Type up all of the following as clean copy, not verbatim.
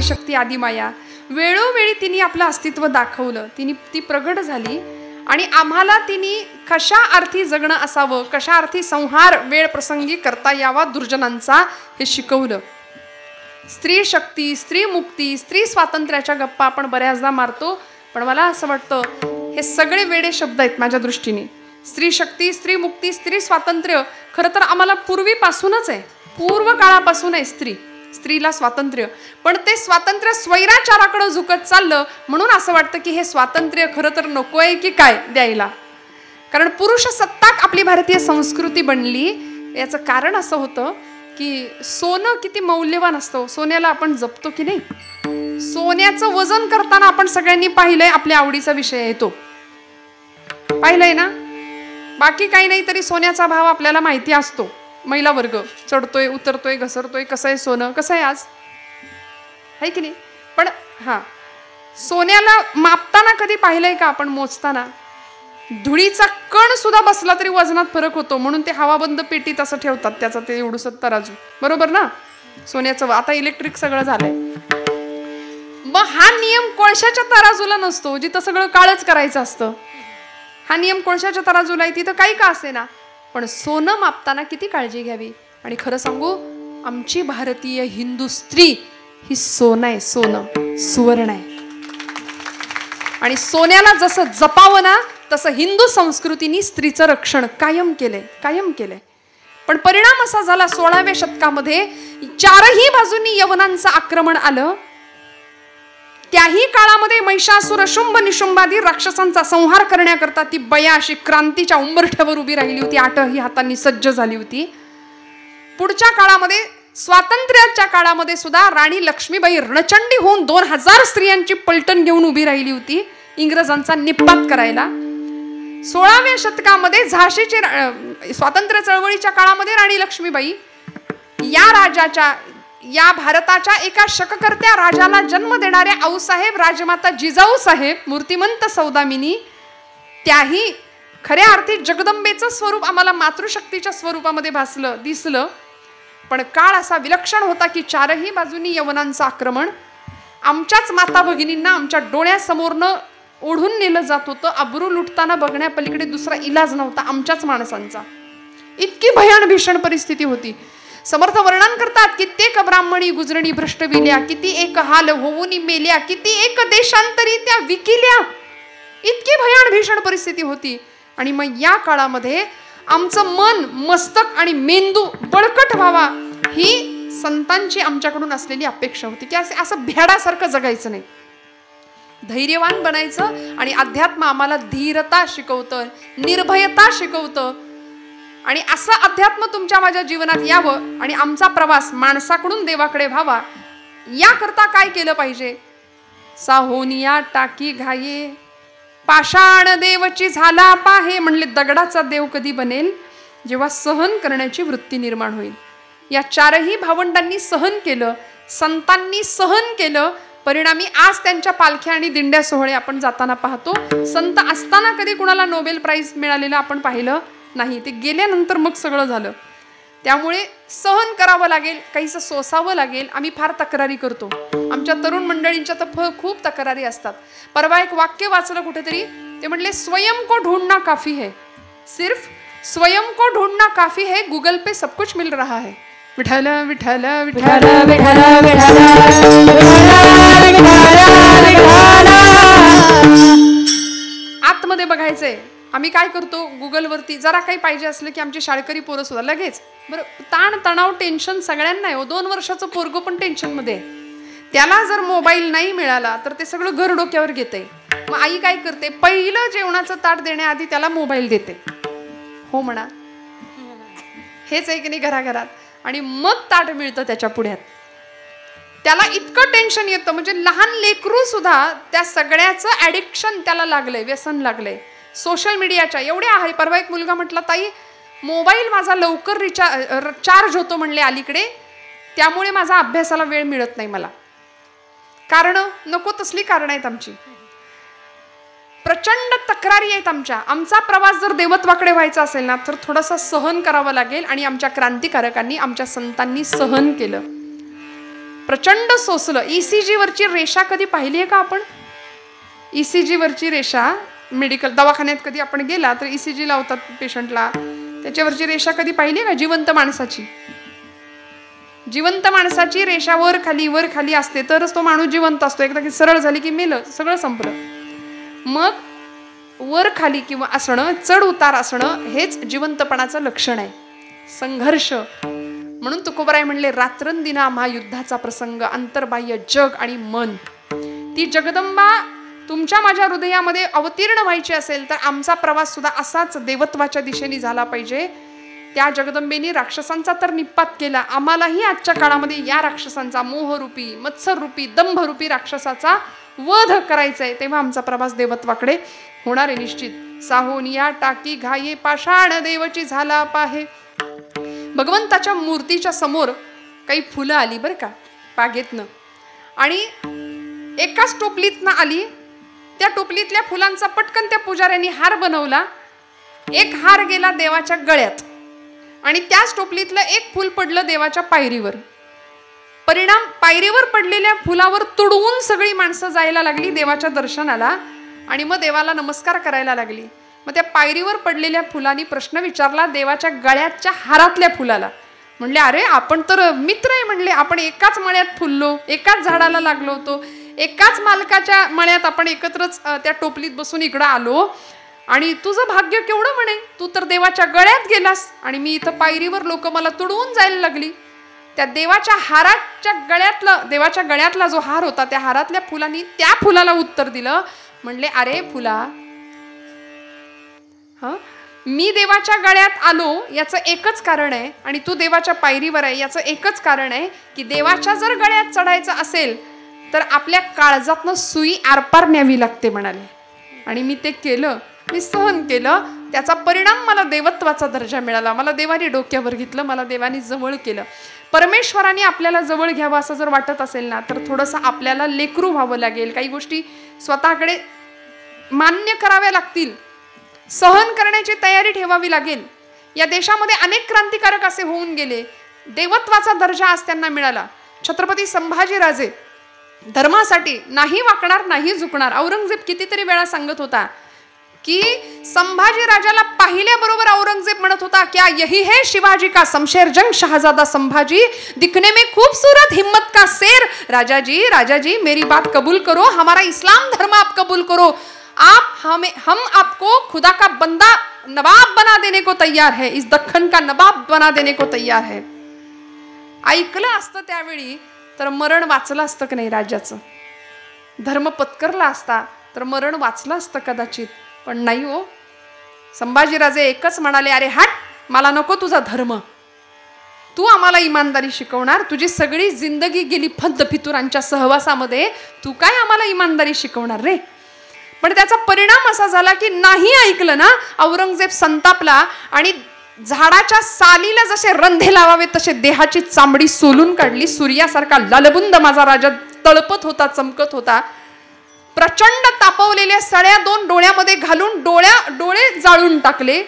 आदिशक्ती आदिमाया, वेळोवेळी तिने आपलं अस्तित्व दाखवलं, ती प्रगट झाली आणि आम्हाला तिने कशा अर्थी जगणं असावं, कशा अर्थी संहार वेळ प्रसंगी करता यावा दुर्जनांचा हे शिकवलं. स्त्री शक्ती, स्त्री मुक्ती, स्त्री स्वातंत्र्याच्या गप्पा आपण बऱ्याचदा मारतो, पण मला असं वाटतं हे सगळे वेडे शब्द आहेत माझ्या दृष्टीने. स्त्री शक्ती, स्त्री मुक्ती, स्त्री स्वातंत्र्य खरं तर आम्हाला पूर्वीपासूनच आहे, पूर्व काळापासून आहे स्त्रीला स्वातंत्र्य. पण ते स्वातंत्र्य स्वैराचाराकडे झुकत चाललं म्हणून असं वाटतं की हे स्वातंत्र्य खरं तर नकोय की काय द्यायला. कारण पुरुष सत्ताक आपली भारतीय संस्कृती बनली. याचं कारण असं होतं की सोनं किती मौल्यवान असतं, सोन्याला आपण जपतो की नाही. सोन्याचं वजन करताना आपण सगळ्यांनी पाहिलंय, आपल्या आवडीचा विषय आहे तो, पाहिलंय ना. बाकी काही नाही तरी सोन्याचा भाव आपल्याला माहिती असतो. महिला वर्ग चढतोय उतरतोय घसरतोय, कसं आहे सोनं, कसं आहे आज, आहे की नाही. पण सोन्याला मापताना कधी पाहिलंय का आपण, मोजताना धुळीचा कण सुद्धा बसला तरी वजनात फरक होतो. म्हणून ते हवाबंद पेटीत असं ठेवतात, त्याचं ते एवढंसं तराजू, बरोबर ना. सोन्याचं आता इलेक्ट्रिक सगळं झालंय. मग हा नियम कोळशाच्या तराजूला नसतो, जिथं सगळं काळच करायचं असतं. हा नियम कोळशाच्या तराजूला आहे, तिथं काही का असे ना. पण सोनं मापताना किती काळजी घ्यावी. आणि खरं सांगू, आमची भारतीय हिंदू स्त्री ही सोनं आहे, सोनं सुवर्ण आहे. आणि सोन्याला जसं जपावं ना तसं हिंदू संस्कृतीने स्त्रीचं रक्षण कायम केलंय. पण परिणाम असा झाला 16व्या शतकामध्ये चारही बाजूंनी यवनांचं आक्रमण आलं. त्याही काळामध्ये महिषासुर शुंभ निशुंभादी राक्षसांचा संहार करण्याकरता ती बया अशी क्रांतीच्या उंबरठ्यावर उभी राहिली होती, आठही हातांनी सज्ज झाली होती. पुढच्या काळामध्ये स्वातंत्र्याच्या काळामध्ये सुद्धा राणी लक्ष्मीबाई रणचंडी होऊन 2000 स्त्रियांची पलटण घेऊन उभी राहिली होती इंग्रजांचा निपात करायला. 16व्या शतकामध्ये झाशीची स्वातंत्र्य चळवळीच्या काळामध्ये राणी लक्ष्मीबाई या भारताच्या एका शककर्त्या राजाला जन्म देणाऱ्या आऊसाहेब राजमाता जिजाऊ साहेब मूर्तिमंत सौदामिनी, त्याही खऱ्या अर्थी जगदंबेचं स्वरूप आम्हाला मातृशक्तीच्या स्वरूपामध्ये दिसलं. पण काळ असा विलक्षण होता की चारही बाजूंनी यवनांचं आक्रमण आमच्याच माता भगिनींना आमच्या डोळ्यासमोरनं ओढून नेलं जात होतं. अब्रू लुटताना बघण्यापलीकडे दुसरा इलाज नव्हता आमच्याच माणसांचा. इतकी भीषण परिस्थिती होती. समर्थ वर्णन करतात, कित्येक ब्राह्मणी गुजरणी भ्रष्ट विल्या, किती एक हाल होऊनी मेल्या, किती एक देशांतरी त्या विकिल्या. इतकी भीषण परिस्थिती होती. आणि मग या काळामध्ये आमचं मन, मस्तक आणि मेंदू बळकट व्हावा ही संतांची आमच्याकडून असलेली अपेक्षा होती की असं भेडासारखं जगायचं नाही, धैर्यवान बनायचं. आणि अध्यात्म आम्हाला धीरता शिकवतं, निर्भयता शिकवतं. आणि असं अध्यात्म तुमच्या माझ्या जीवनात यावं आणि आमचा प्रवास माणसाकडून देवाकडे व्हावा, याकरता काय केलं पाहिजे. साहोनिया टाकी घाये पाषाण देवची झाला पाहे म्हणले. दगडाचा देव कधी बनेल, जेव्हा सहन करण्याची वृत्ती निर्माण होईल. या चारही भावंडांनी सहन केलं, संतांनी सहन केलं. परिणामी आज त्यांच्या पालख्या आणि दिंड्या सोहळे आपण जाताना पाहतो. संत असताना कधी कुणाला नोबेल प्राइज मिळालेलं आपण पाहिलं नाही, ते गेल्यानंतर मग सगळं झालं. त्यामुळे सहन करावं लागेल, काहीसं सोसावं लागेल. आम्ही फार तक्रारी करतो, आमच्या तरुण मंडळींच्या तर खूप तक्रारी असतात. परवा एक वाक्य वाचलं कुठेतरी, ते म्हणले स्वयं को ढूंढना काफी है, सिर्फ स्वयं को ढूंढना काफी है, गूगल पे सब कुछ मिल रहा है. विठ्ठल विठ्ठल विठ्ठल आतमध्ये बघायचंय. आम्ही काय करतो, गुगलवरती जरा काही पाहिजे असलं की आमची शाळकरी पोरं सुद्धा लगेच, बरं ताण तणाव टेन्शन सगळ्यांना आहे. 2 वर्षाचं पोरगं पण टेन्शन मध्ये आहे. त्याला जर मोबाईल नाही मिळाला तर ते सगळं घर डोक्यावर घेते. मग आई काय करते, पहिलं जेवणाचं ताट देण्याआधी त्याला मोबाईल देते. हो म्हणा, हेच आहे की नाही घराघरात. आणि मग ताट मिळतं त्याच्या पुढ्यात. त्याला इतकं टेन्शन येतं, म्हणजे लहान लेकरू सुद्धा त्या सगळ्याचं ॲडिक्शन त्याला लागलंय, व्यसन लागलंय सोशल मीडियाच्या. एवढ्या आहे. परवा एक मुलगा म्हटला, ताई मोबाईल माझा लवकर चार्ज होतो म्हणले अलीकडे, त्यामुळे माझा अभ्यासाला वेळ मिळत नाही मला. कारण नको तसली कारण आहेत आमची, प्रचंड तक्रारी आहेत आमच्या. आमचा प्रवास जर देवत्वाकडे व्हायचा असेल ना तर थोडासा सहन करावं लागेल. आणि आमच्या क्रांतिकारकांनी, आमच्या संतांनी सहन केलं. प्रचंड सोसलं. ECG वरची रेषा कधी पाहिली आहे का आपण? ECG वरची रेषा मेडिकल दवाखान्यात कधी आपण गेला तर ECG लावतात पेशंटला, त्याच्यावरची रेषा कधी पाहिली का? जिवंत माणसाची, जिवंत माणसाची रेषा वर खाली असते तरच तो माणूस जिवंत असतो. एकदा की सरळ झाली की मेलं, सगळं संपलं. मग वर खाली किंवा असणं, चढ उतार असणं हेच जिवंतपणाचं लक्षण आहे. संघर्ष. म्हणून तुकोबराय म्हणले, रात्रंदिना महायुद्धाचा प्रसंग, अंतर्बाह्य जग आणि मन. ती जगदंबा तुमच्या माझ्या हृदयामध्ये अवतीर्ण व्हायची असेल तर आमचा प्रवास सुद्धा असाच देवत्वाच्या दिशेने झाला पाहिजे. त्या जगदंबेने राक्षसांचा तर निपात केला, आम्हालाही आजच्या काळामध्ये या राक्षसांचा, मोहरूपी, मत्सररूपी, दंभरूपी राक्षसाचा वध करायचा आहे. तेव्हा आमचा प्रवास देवत्वाकडे होणार आहे निश्चित. साहोनिया टाकी घाये पाषाण देवची झाला पाहे. भगवंताच्या मूर्तीच्या समोर काही फुलं आली बरं का बागेतनं, आणि एकाच टोपलीतनं आली. त्या टोपलीतल्या फुलांचा पटकन त्या पुजाऱ्यांनी हार बनवला. एक हार गेला देवाच्या गळ्यात आणि त्याच टोपलीतलं एक फूल पडलं देवाच्या पायरीवर. परिणाम, पायरीवर पडलेल्या फुलावर तुडवून सगळी माणसं जायला लागली देवाच्या दर्शनाला आणि मग देवाला नमस्कार करायला लागली. मग त्या पायरीवर पडलेल्या फुलांनी प्रश्न विचारला देवाच्या गळ्याच्या हारातल्या फुलाला. म्हणले, अरे आपण तर मित्र आहे, म्हणले आपण एकाच मळ्यात फुललो, एकाच झाडाला लागलो होतो, एकाच मालकाच्या मळ्यात आपण एकत्रच त्या टोपलीत बसून इकडं आलो, आणि तुझं भाग्य केवढं म्हणे, तू तर देवाच्या गळ्यात गेलास आणि मी इथं पायरीवर लोक मला तुडवून जायला लागली. त्या देवाच्या हाराच्या गळ्यातलं, देवाच्या गळ्यातला जो हार होता त्या हारातल्या फुलांनी त्या फुलाला उत्तर दिलं. म्हणले, अरे फुला, मी देवाच्या गळ्यात आलो याचं एकच कारण आहे आणि तू देवाच्या पायरीवर आहे याचं एकच कारण आहे की देवाच्या जर गळ्यात चढायचं असेल तर आपल्या काळजातनं सुई आरपार न्यावी लागते म्हणाले. आणि मी ते केलं, मी सहन केलं, त्याचा परिणाम मला देवत्वाचा दर्जा मिळाला, मला देवाने डोक्यावर घेतलं, मला देवाने जवळ केलं. परमेश्वराने आपल्याला जवळ घ्यावं असं जर वाटत असेल ना तर थोडंसं आपल्याला लेकरू व्हावं लागेल. काही गोष्टी स्वतःकडे मान्य कराव्या लागतील, सहन करण्याची तयारी ठेवावी लागेल. या देशामध्ये अनेक क्रांतिकारक असे होऊन गेले, देवत्वाचा दर्जा आज त्यांना मिळाला. छत्रपती संभाजीराजे धर्मासाठी नाही वाकणार, नाही झुकणार. औरंगजेब कितीतरी वेळा सांगत होता की संभाजी राजाला पाहिल्याबरोबर औरंगजेब म्हणत होता, क्या यही है शिवाजी का शमशेर जंग शहजादा संभाजी, दिखने में खूबसूरत हिम्मत का शेर. राजाजी, राजाजी मेरी बात कबूल करो, हमारा इस्लाम धर्म आप कबूल करो, हम आपको खुदा का बंदा नवाब बना देने को तैयार है, इस दख्खन का नवाब बना देने को तैयार है. ऐकलं असतं त्यावेळी तर मरण वाचलं असतं की नाही राजाचं, धर्म पत्करला असता तर मरण वाचलं असतं कदाचित. पण नाही हो, संभाजीराजे एकच म्हणाले, अरे हट, मला नको तुझा धर्म, तू आम्हाला इमानदारी शिकवणार, तुझी सगळी जिंदगी गेली फद्द फितुरांच्या सहवासामध्ये, तू काय आम्हाला इमानदारी शिकवणार रे. पण त्याचा परिणाम असा झाला की नाही ऐकलं ना, औरंगजेब संतापला आणि झाडाच्या सालीला जसे रंधे लावावे तसे देहाची चामडी सोलून काढली. सूर्यासारखा लालबुंद माझा राजा तळपत होता, चमकत होता. प्रचंड तापवलेल्या सळ्या दोन डोळ्यामध्ये घालून डोळे जाळून टाकले.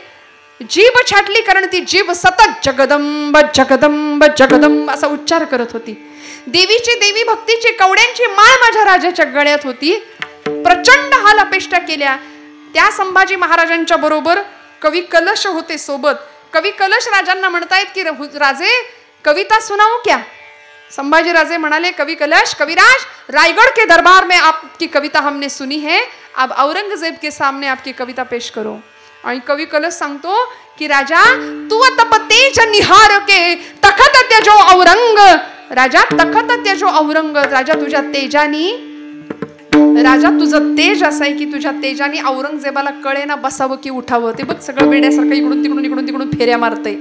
जीभ छाटली, कारण ती जीभ सतत जगदंब जगदंब जगदंब असा उच्चार करत होती. देवीची, देवी भक्तीची कवड्यांची माळ माझ्या राजाच्या गळ्यात होती. प्रचंड हाल अपेष्टा केल्या. त्या संभाजी महाराजांच्या बरोबर कवी कलश होते सोबत. कवी कलश राजांना म्हणतायत की राजे कविता सुनाओ क्या. संभाजी राजे म्हणाले, कवी कलश, कविराज, रायगढ़ के दरबार में आपकी कविता हमने सुनी है, अब औरंगजेब के सामने आपकी कविता पेश करो. आणि कवी कलश सांगतो की राजा तू तप तेज निहार के तखत त्यजो औरंग. राजा तखत त्यजो औरंग. राजा तुझ्या तेजानी, राजा तुझं तेज असं आहे की तुझ्या तेजाने औरंगजेबाला कळे ना बसावं की उठावं. ते बघ सगळं वेड्यासारखं इकडून तिकडून इकडून तिकडून फेऱ्या मारतय,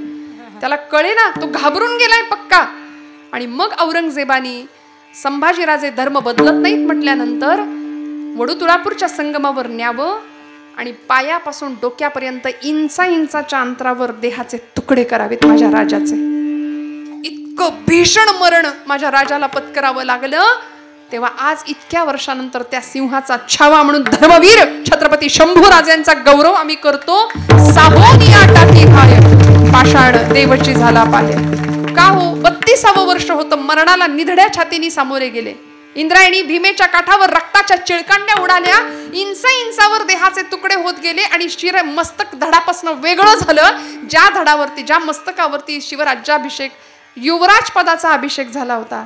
त्याला कळे ना, तो घाबरून गेलाय पक्का. आणि मग औरंगजेबानी संभाजीराजे धर्म बदलत नाहीत म्हटल्यानंतर वडूतुळापूरच्या संगमावर न्यावं आणि पायापासून डोक्यापर्यंत इंचाच्या अंतरावर देहाचे तुकडे करावेत माझ्या राजाचे. इतकं भीषण मरण माझ्या राजाला पत्करावं लागलं. तेव्हा आज इतक्या वर्षानंतर त्या सिंहाचा छावा म्हणून धर्मवीर छत्रपती शंभूराजांचा गौरव आम्ही करतो. साहोनिया टाकी घाय पाषाण देवची झाला पाहे. का हो, 32 32वे वर्ष होतं. मरणाला निधड्या छातीने सामोरे गेले. इंद्रायणी भीमेच्या काठावर रक्ताच्या चिळकांड्या उडाल्या. इंचावर देहाचे तुकडे होत गेले आणि शिर मस्तक धडापासून वेगळं झालं. ज्या धडावरती, ज्या मस्तकावरती शिवराज्याभिषेक, युवराज पदाचा अभिषेक झाला होता,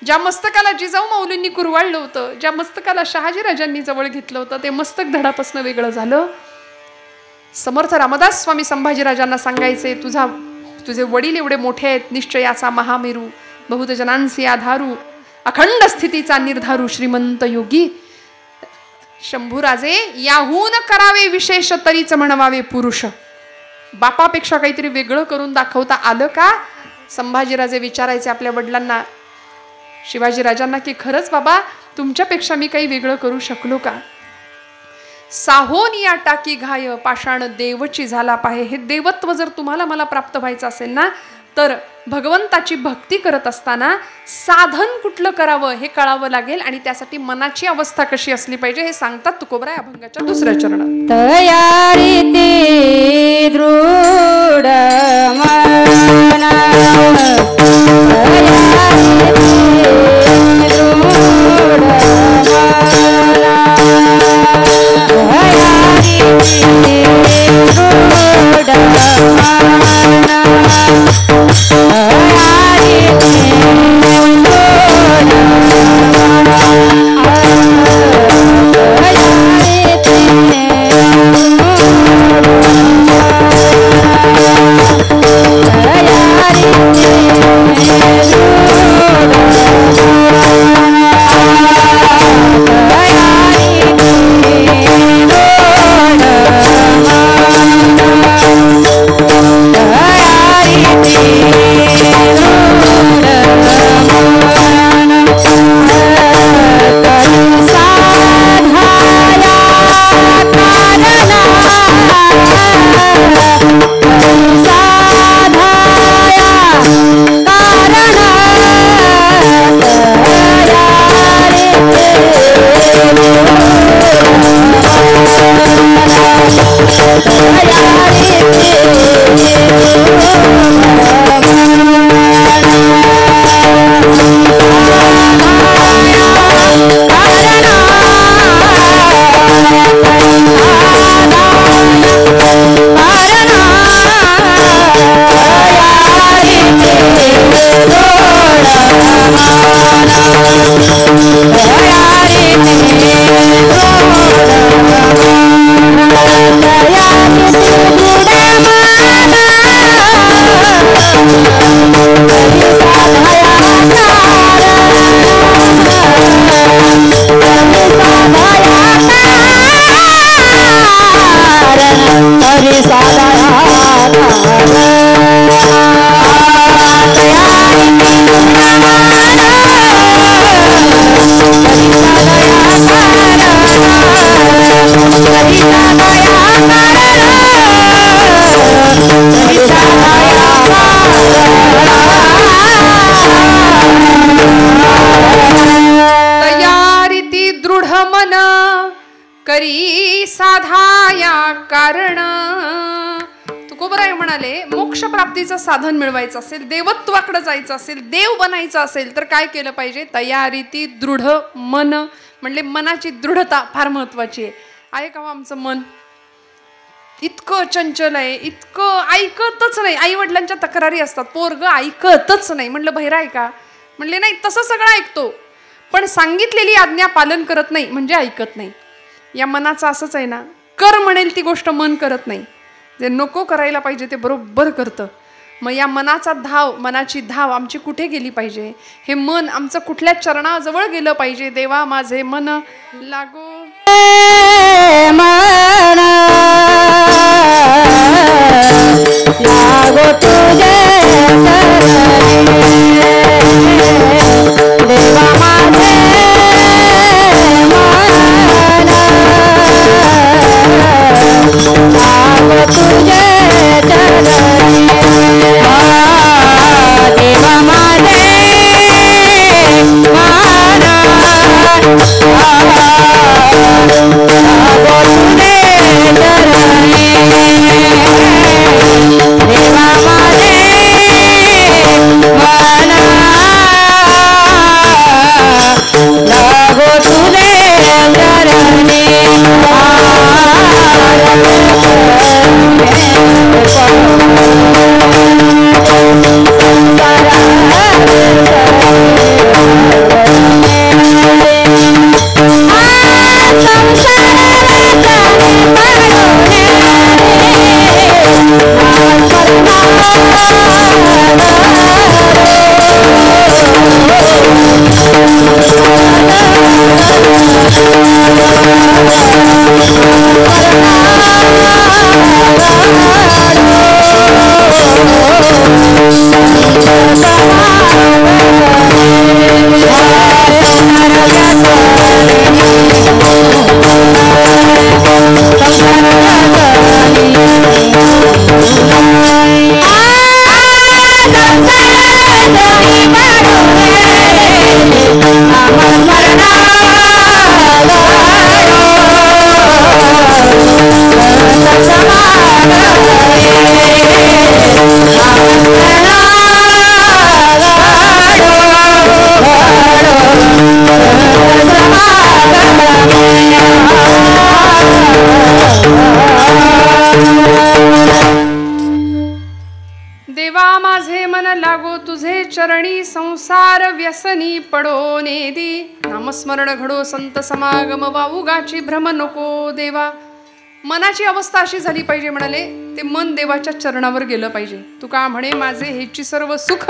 ज्या मस्तकाला जिजाऊ माऊलींनी कुरवाळलं होतं, ज्या मस्तकाला शहाजीराजांनी जवळ घेतलं होतं, ते मस्तक धडापासून वेगळं झालं. समर्थ रामदास स्वामी संभाजीराजांना सांगायचे, तुझे वडील एवढे मोठे आहेत, निश्चयाचा महामेरू, बहुत जनांसी आधारू, अखंड स्थितीचा निर्धारू, श्रीमंत योगी. शंभूराजे याहून करावे विशेष, तरीच म्हणवावे पुरुष. बापापेक्षा काहीतरी वेगळं करून दाखवता आलं का? संभाजीराजे विचारायचे आपल्या वडिलांना, शिवाजीराजांना, की खरंच बाबा तुमच्यापेक्षा मी काही वेगळं करू शकलो का? साहोनिया टाकी घाय पाषाण देवची झाला पाहे. हे देवत्व जर तुम्हाला मला प्राप्त व्हायचं असेल ना, तर भगवंताची भक्ती करत असताना साधन कुठलं करावं हे कळावं लागेल. आणि त्यासाठी मनाची अवस्था कशी असली पाहिजे हे सांगतात तुकोबराय अभंगाच्या 2ऱ्या चरणात. तयारी ते दृढ मना, करी साधाया कारण. तुकोबराय म्हणाले, मोक्ष प्राप्तीचं साधन मिळवायचं असेल, देवत्वाकडे जायचं असेल, देव बनायचं असेल तर काय केलं पाहिजे? तयारीती दृढ मन. म्हणले मनाची दृढता फार महत्वाची आहे. आहे का आमचं मन इतकं चंचल आहे, इतकं ऐकतच नाही. आई वडिलांच्या तक्रारी असतात, पोरग ऐकतच नाही. म्हणलं बहिरा आहे का? म्हणले नाही, तसं सगळं ऐकतो पण सांगितलेली आज्ञा पालन करत नाही, म्हणजे ऐकत नाही. या मनाचं असंच आहे ना, कर म्हणेल ती गोष्ट मन करत नाही, जे नको करायला पाहिजे ते बरोबर करतं. मग या मनाचा धाव, मनाची धाव आमची कुठे गेली पाहिजे? हे मन आमचं कुठल्या चरणाजवळ गेलं पाहिजे? देवा माझे मन लागो मन लागो तुझे देवा माझे मन लागो तुझे चरणी. देवा माझे मन लागो तुझे चरणी संसार व्यसनी पडो नेदी. नामस्मरण घडो संत समागम वाऊगाची भ्रम नको देवा. मनाची अवस्था अशी झाली पाहिजे म्हणाले, ते मन देवाच्या चरणावर गेलं पाहिजे. तुका म्हणे माझे हेची सर्व सुख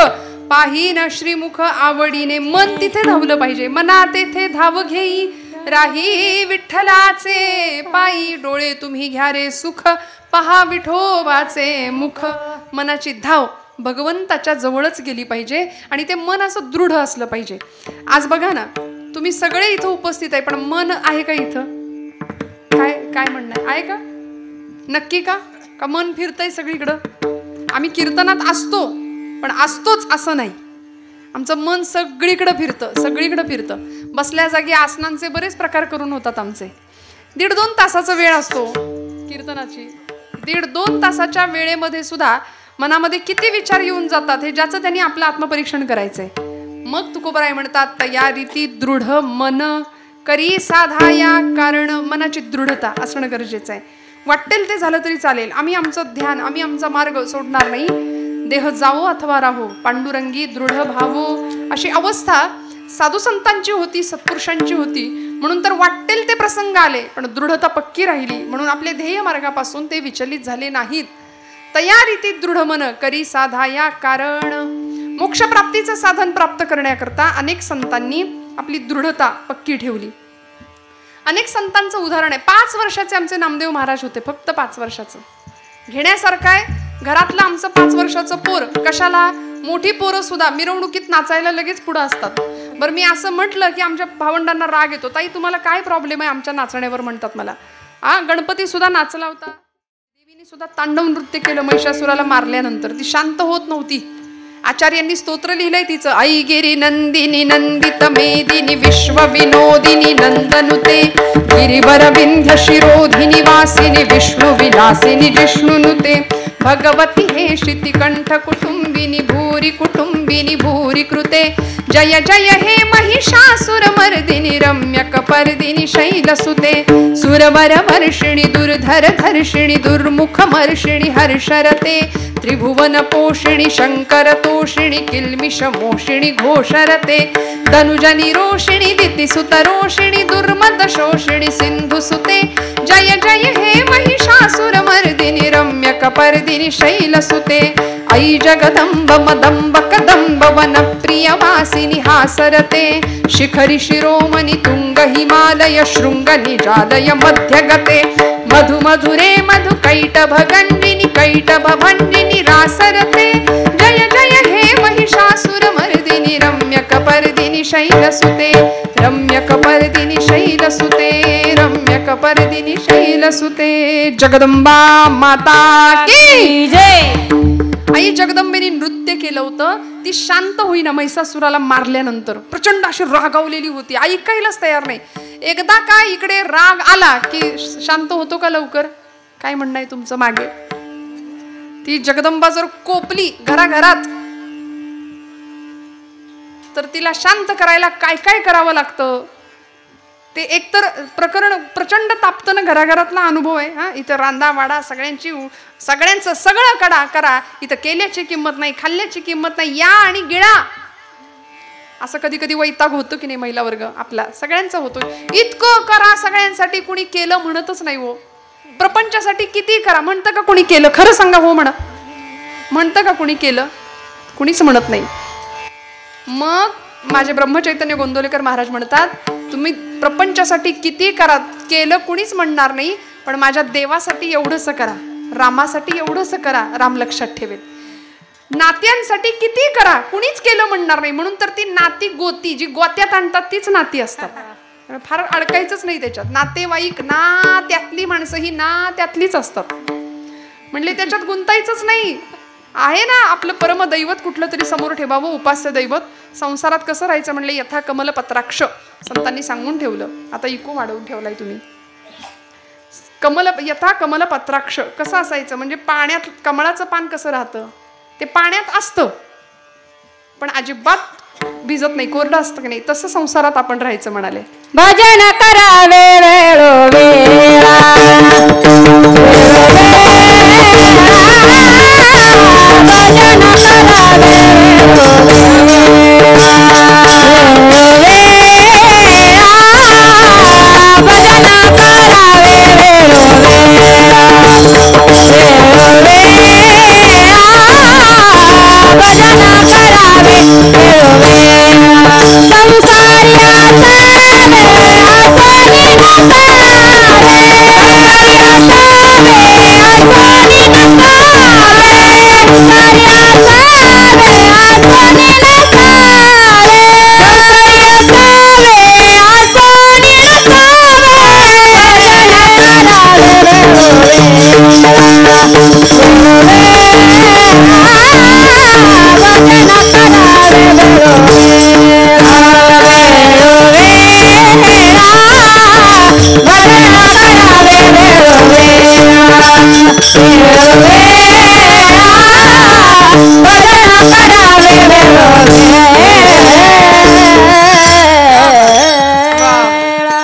पाहीन श्रीमुख आवडीने. मन तिथे धावलं पाहिजे. मना तेथे धाव घेई राही विठ्ठलाचे पायी. डोळे तुम्ही घ्या रे सुख पहा विठोबाचे मुख. मनाची धाव भगवंताच्या जवळच गेली पाहिजे आणि ते मन असं दृढ असलं पाहिजे. आज बघा ना, तुम्ही सगळे इथं उपस्थित आहे, पण मन आहे का इथं? काय काय म्हणणं आहे का? नक्की का? का मन फिरतंय सगळीकडं? आम्ही कीर्तनात असतो, पण असतोच असं नाही. आमचं मन सगळीकडं फिरतं, सगळीकडं फिरतं. बसल्या जागी आसनांचे बरेच प्रकार करून होतात आमचे. 1.5-2 तासाचा वेळ असतो कीर्तनाची. 1.5-2 तासाच्या वेळेमध्ये सुद्धा मनामध्ये किती विचार येऊन जातात, हे ज्याचं त्यांनी आपलं आत्मपरीक्षण करायचंय. मग तुकोबराय म्हणतात, तयारीती दृढ मन करी साधाया. कारण मनाची दृढता असणं गरजेचं आहे. वाटेल ते झालं तरी चालेल, आम्ही आमचं ध्यान, आम्ही आमचा मार्ग सोडणार नाही. देह जावो अथवा राहो पांडुरंगी दृढ भावो. अशी अवस्था साधू संतांची होती, सत्पुरुषांची होती. म्हणून तर वाटेल ते प्रसंग आले, पण दृढता पक्की राहिली. म्हणून आपले ध्येय मार्गापासून ते विचलित झाले नाहीत. तयारीती दृढ मन करी साधाया. कारण मोक्षप्राप्तीचं साधन प्राप्त करण्याकरता अनेक संतांनी आपली दृढता पक्की ठेवली. अनेक संतांचं उदाहरण आहे. 5 वर्षाचे आमचे नामदेव महाराज होते, फक्त 5 वर्षाचं. घेण्यासारखं आहे. घरातलं आमचं 5 वर्षाचं पोर कशाला, मोठी पोरं सुद्धा मिरवणुकीत नाचायला लगेच पुढं असतात. बरं, मी असं म्हटलं की आमच्या भावंडांना राग येतो, ताई तुम्हाला काय प्रॉब्लेम आहे आमच्या नाचण्यावर, म्हणतात मला. गणपती सुद्धा नाचला होता, देवीने सुद्धा तांडव नृत्य केलं महिषासुराला मारल्यानंतर. ती शांत होत नव्हती. आचार्यांनी स्तोत्र लिहिलंय तिचं. ऐगिरी नंदिनी नंदित मेदिनी विश्व विनोदिनी नंदनुते. गिरिवर विंध्य शिरोधिनी वासिनी विष्णु विलासिनी जिष्णुनुते. भगवती हे श्रुतिकंठ कुटुंबिनी भूरी कुटुंबिनी भूरी कृते. जय जय हे महिषासुरमर्दिनी रम्यक पर्दिनी शैलसुते. सुरवर वर्षिणी दुर्धर धर्षिणी दुर्मुख मर्षिणी हर्षरते. त्रिभुवन पोषिणी शंकर तोषिणी किल्मिष मोषिणी घोषरते. धनुजनी रोषिणी दितिसुत रोषिणी दुर्मद शोषिणी सिंधुसुते. जय जय हे महिषासुरमर्दिनी रम्यक पर्दिनी शैलसुते. ऐ जगदंब मदंब कदंब वनप्रिय वासिनी हासरते. शिखरि शिरोमणि तुंग हिमालय शृंग निजालय मध्यगते. मधु मधुरे मधु कैटभ गंडिनी कैटभ भंडिनी रासरते. जय जय हे महिषासुरमर्दिनी रम्यक पर्दिनी शैलसुते. रम्यक पर्दिनी शैलसुते. रम्यक पर्दिनी शैलसुते. जगदंबा माता की जय. आई जगदंबेने नृत्य केलं होतं. ती शांत होईना महिषासुराला मारल्यानंतर. प्रचंड अशी रागावलेली होती, ऐकायलाच तयार नाही. एकदा काय इकडे राग आला की शांत होतो का लवकर? काय म्हणणं आहे तुमचं मागे? ती जगदंबा जर कोपली घराघरात, तर तिला शांत करायला काय काय करावं लागतं ते एकतर प्रकरण प्रचंड तापतं ना. घराघरातला अनुभव आहे. इथं रांदा वाडा सगळ्यांचं सगळं करा. इथं केल्याची किंमत नाही, खाल्ल्याची किंमत नाही, या आणि गिळा. असं कधी कधी वैताग होतो की नाही महिला वर्ग आपला, सगळ्यांचा होतो. इतकं करा सगळ्यांसाठी, कुणी केलं म्हणतच नाही हो. प्रपंचासाठी किती करा म्हणतं का कुणी केलं? खरं सांगा हो म्हणतं का कुणी केलं? कुणीच म्हणत नाही. मग माझे ब्रह्मचैतन्य गोंदवलेकर महाराज म्हणतात, तुम्ही प्रपंचासाठी किती करा, केलं कुणीच म्हणणार नाही, पण माझ्या देवासाठी एवढंसं करा, रामासाठी एवढंसं करा, राम लक्षात ठेवेल. नात्यांसाठी किती करा, कुणीच केलं म्हणणार नाही. म्हणून तर ती नाती गोती जी गोत्यात आणतात तीच नाती असतात. फार अडकायचंच नाही त्याच्यात. नातेवाईक ना त्यातली माणसं ही ना त्यातलीच असतात. म्हणले त्याच्यात गुंतायचंच नाही. आहे ना आपलं परमदैवत कुठलं तरी समोर ठेवावं, उपास्य दैवत. संसारात कसं राहायचं म्हणले, यथा कमल पत्राक्ष संतांनी सांगून ठेवलं. आता इको वाढवून ठेवलाय तुम्ही. यथा कमल पत्राक्ष कसं असायचं म्हणजे पाण्यात कमळाचं पान कसं राहतं, ते पाण्यात असतं पण अजिबात भिजत नाही, कोरडं असतं की नाही, तसं संसारात आपण राहायचं म्हणाले. भजन करावे वेळोवेळा भजन करावे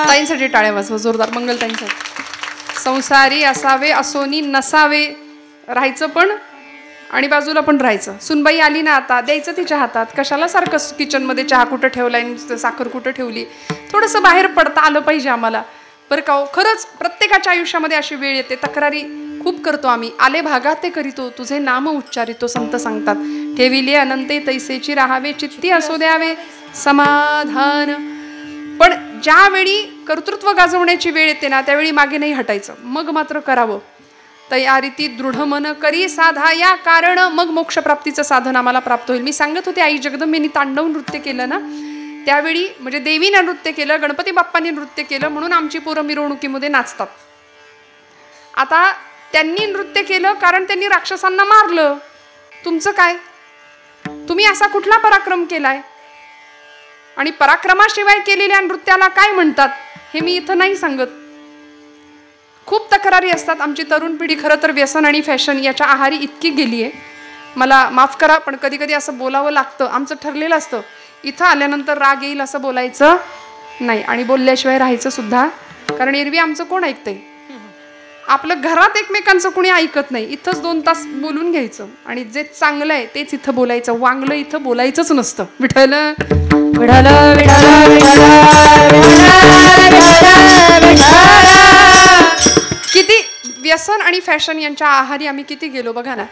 ताईंसाठी टाळ्या वाजवा जोरदार. मंगल ताईंसाठी. संसारी असावे असोनी नसावे, राहायचं पण आणि बाजूला पण राहायचं. सुनबाई आली ना आता, द्यायचं तिच्या हातात. कशाला सारखं किचनमध्ये चहा कुठं ठेवलाय, साखर कुठं ठेवली. थोडंसं बाहेर पडता आलं पाहिजे आम्हाला, बरं का. खरंच प्रत्येकाच्या आयुष्यामध्ये अशी वेळ येते. तक्रारी खूप करतो आम्ही. आले भागात ते करीतो, तुझे नाम उच्चारितो, संत सांगतात. ठेविले अनंते तैसेची राहावे, चित्ती असू द्यावे समाधान. पण ज्यावेळी कर्तृत्व गाजवण्याची वेळ येते ना, त्यावेळी मागे नाही हटायचं. मग मात्र करावं. तयारीती दृढ मन करी साधा, या कारण मग मोक्षप्राप्तीचं साधन आम्हाला प्राप्त होईल. मी सांगत होते, आई जगदंबेनी तांडव नृत्य केलं ना, त्यावेळी म्हणजे देवीनं नृत्य केलं, गणपती बाप्पांनी नृत्य केलं, म्हणून आमची पोरं मिरवणुकीमध्ये नाचतात. आता त्यांनी नृत्य केलं कारण त्यांनी राक्षसांना मारलं. तुमचं काय? तुम्ही असा कुठला पराक्रम केलाय? आणि पराक्रमाशिवाय केलेल्या नृत्याला काय म्हणतात हे मी इथं नाही सांगत. खूप तक्रारी असतात. आमची तरुण पिढी खरं तर व्यसन आणि फॅशन याच्या आहारी इतकी गेली आहे. मला माफ करा, पण कधी कधी असं बोलावं लागतं. आमचं ठरलेलं असतं, इथं आल्यानंतर राग येईल असं बोलायचं नाही, आणि बोलल्याशिवाय राहायचं सुद्धा. कारण एरवी आमचं कोण ऐकतंय? आपलं घरात एकमेकांचं कोणी ऐकत नाही. इथंच 2 तास बोलून घ्यायचं, आणि जे चांगलं आहे तेच इथं बोलायचं. वांगलं इथं बोलायचंच नसतं. विठ्ठल विठ्ठल किती व्यसन आणि फॅशन यांच्या आहारी आम्ही किती गेलो बघा ना.